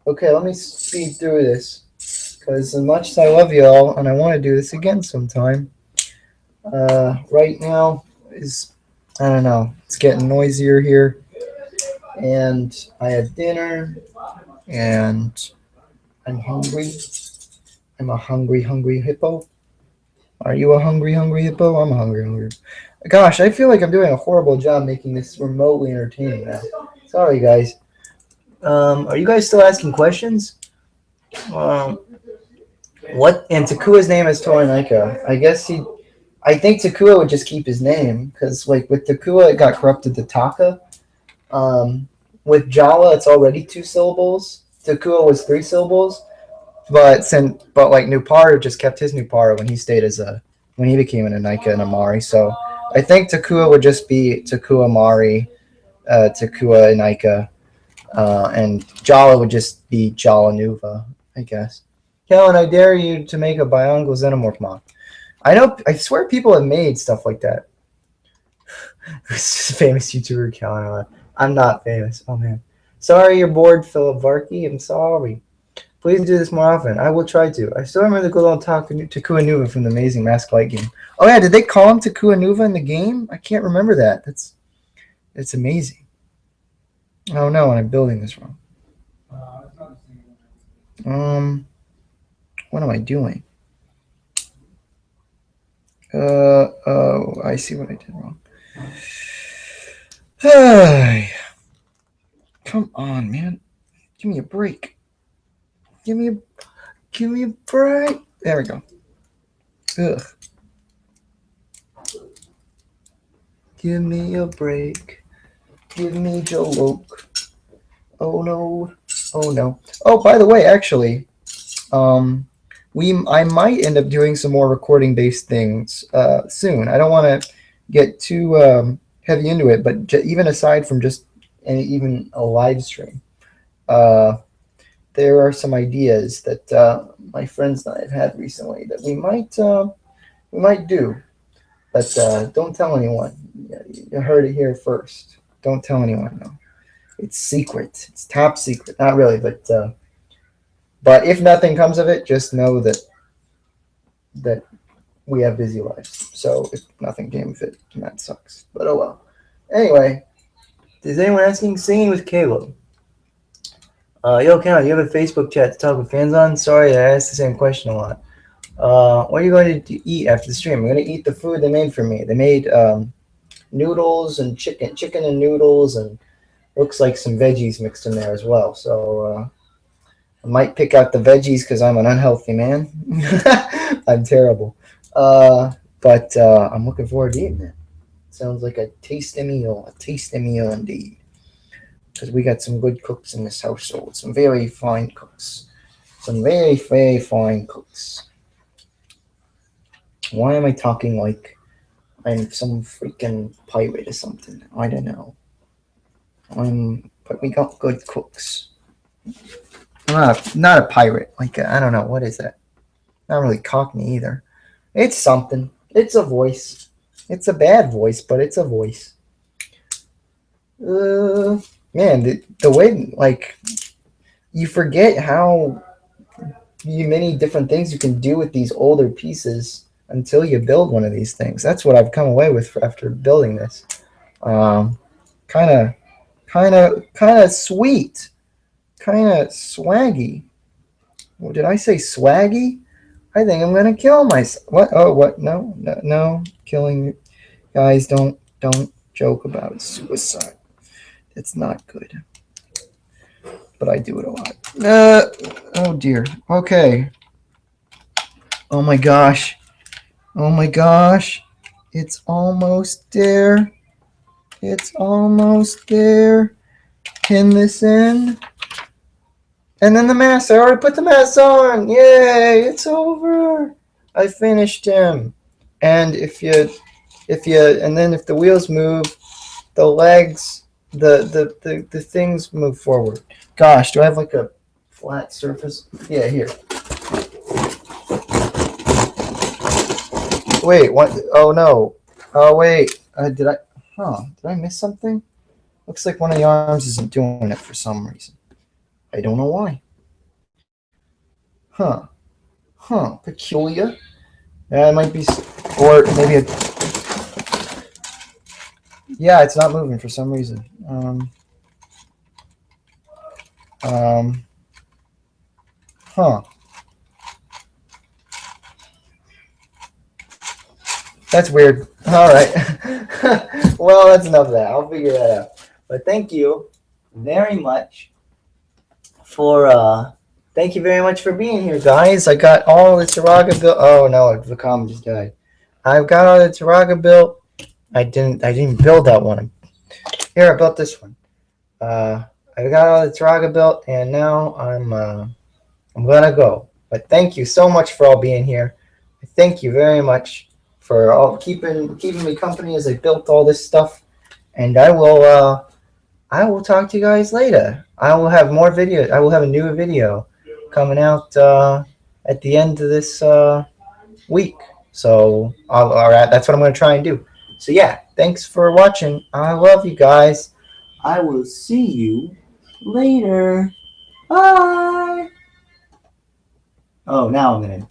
Okay, let me speed through this. Because as much as I love y'all, and I want to do this again sometime, right now I don't know, it's getting noisier here. And I had dinner, and I'm hungry. I'm a hungry hippo. Are you a hungry hippo? I'm a hungry. Gosh, I feel like I'm doing a horrible job making this remotely entertaining now. Sorry, guys. Are you guys still asking questions? What? And Takua's name is Toranaika. I think Takua would just keep his name because, like, with Takua, it got corrupted to Taka. With Jala, it's already 2 syllables. Takua was 3 syllables, but like Nupara just kept his Nupara when he became an Anika and a Mari. So I think Takua would just be Takua Mari, Takua Anika, and Jala would just be Jala Nuva, I guess. Callan, I dare you to make a Bionicle Xenomorph mock. I swear people have made stuff like that. Famous YouTuber Callan. I'm not famous. Oh man. Sorry you're bored, Philip Varkey. I'm sorry. Please do this more often. I will try to. I still remember the good old Takua Nuva from the Amazing Mask Light game. Oh yeah, did they call him Takua Nuva in the game? I can't remember that. That's amazing. Oh no, I'm building this wrong. What am I doing? Oh, I see what I did wrong. Hey, come on, man. Give me a break. Give me a break. There we go. Ugh. Give me a break. Give me Joe Loke. Oh no. Oh no. Oh, by the way, actually, I might end up doing some more recording based things soon. I don't want to get too heavy into it, but even aside from just even a live stream, there are some ideas that my friends and I have had recently that we might do, but don't tell anyone. You heard it here first. Don't tell anyone. No, it's secret. It's top secret. Not really, but if nothing comes of it, just know that we have busy lives. So if nothing came of it, that sucks. But oh well. Anyway, is anyone asking? Singing with Caleb. Yo, Cal, you have a Facebook chat to talk with fans on? Sorry, I asked the same question a lot. What are you going to eat after the stream? I'm going to eat the food they made for me. They made noodles and chicken and noodles, and looks like some veggies mixed in there as well. So I'm might pick out the veggies because I'm an unhealthy man. I'm terrible. But I'm looking forward to eating it. Sounds like a tasty meal indeed. Because we got some good cooks in this household, some very fine cooks, some very, very fine cooks. Why am I talking like I'm some freaking pirate or something? I don't know. But we got good cooks. I'm not a pirate. Like I don't know what is that. Not really Cockney either. It's something. It's a voice. It's a bad voice, but it's a voice. Man, the way like you forget how many different things you can do with these older pieces until you build one of these things. That's what I've come away with after building this. Kind of sweet, kind of swaggy. Well, did I say swaggy? I think I'm gonna kill myself. What? Oh, what? No, no, no. Killing guys. Don't joke about suicide. It's not good. But I do it a lot. Oh dear. Okay. Oh my gosh. Oh my gosh. It's almost there. It's almost there. Pin this in. And then the mask. I already put the mask on. Yay! It's over. I finished him. And if the wheels move, the legs, the things move forward. Gosh, do I have like a flat surface? Yeah, here. Wait, what? Oh no. Oh wait. Did I miss something? Looks like one of the arms isn't doing it for some reason. I don't know why. Peculiar. Yeah, it might be, or maybe it. Yeah, it's not moving for some reason. Huh. That's weird. All right. Well, that's enough of that. I'll figure that out. But thank you very much for being here, guys. I got all the Turaga built. Oh no, the comm just died. I've got all the Turaga built. I didn't build that one. Here, I built this one. I got all the Turaga built, and now I'm gonna go. But thank you so much for all being here. Thank you very much for all keeping me company as I built all this stuff. And I will talk to you guys later. I will have more videos. I will have a new video coming out at the end of this week. So all right, that's what I'm gonna try and do. So yeah, thanks for watching. I love you guys. I will see you later. Bye. Oh, now I'm gonna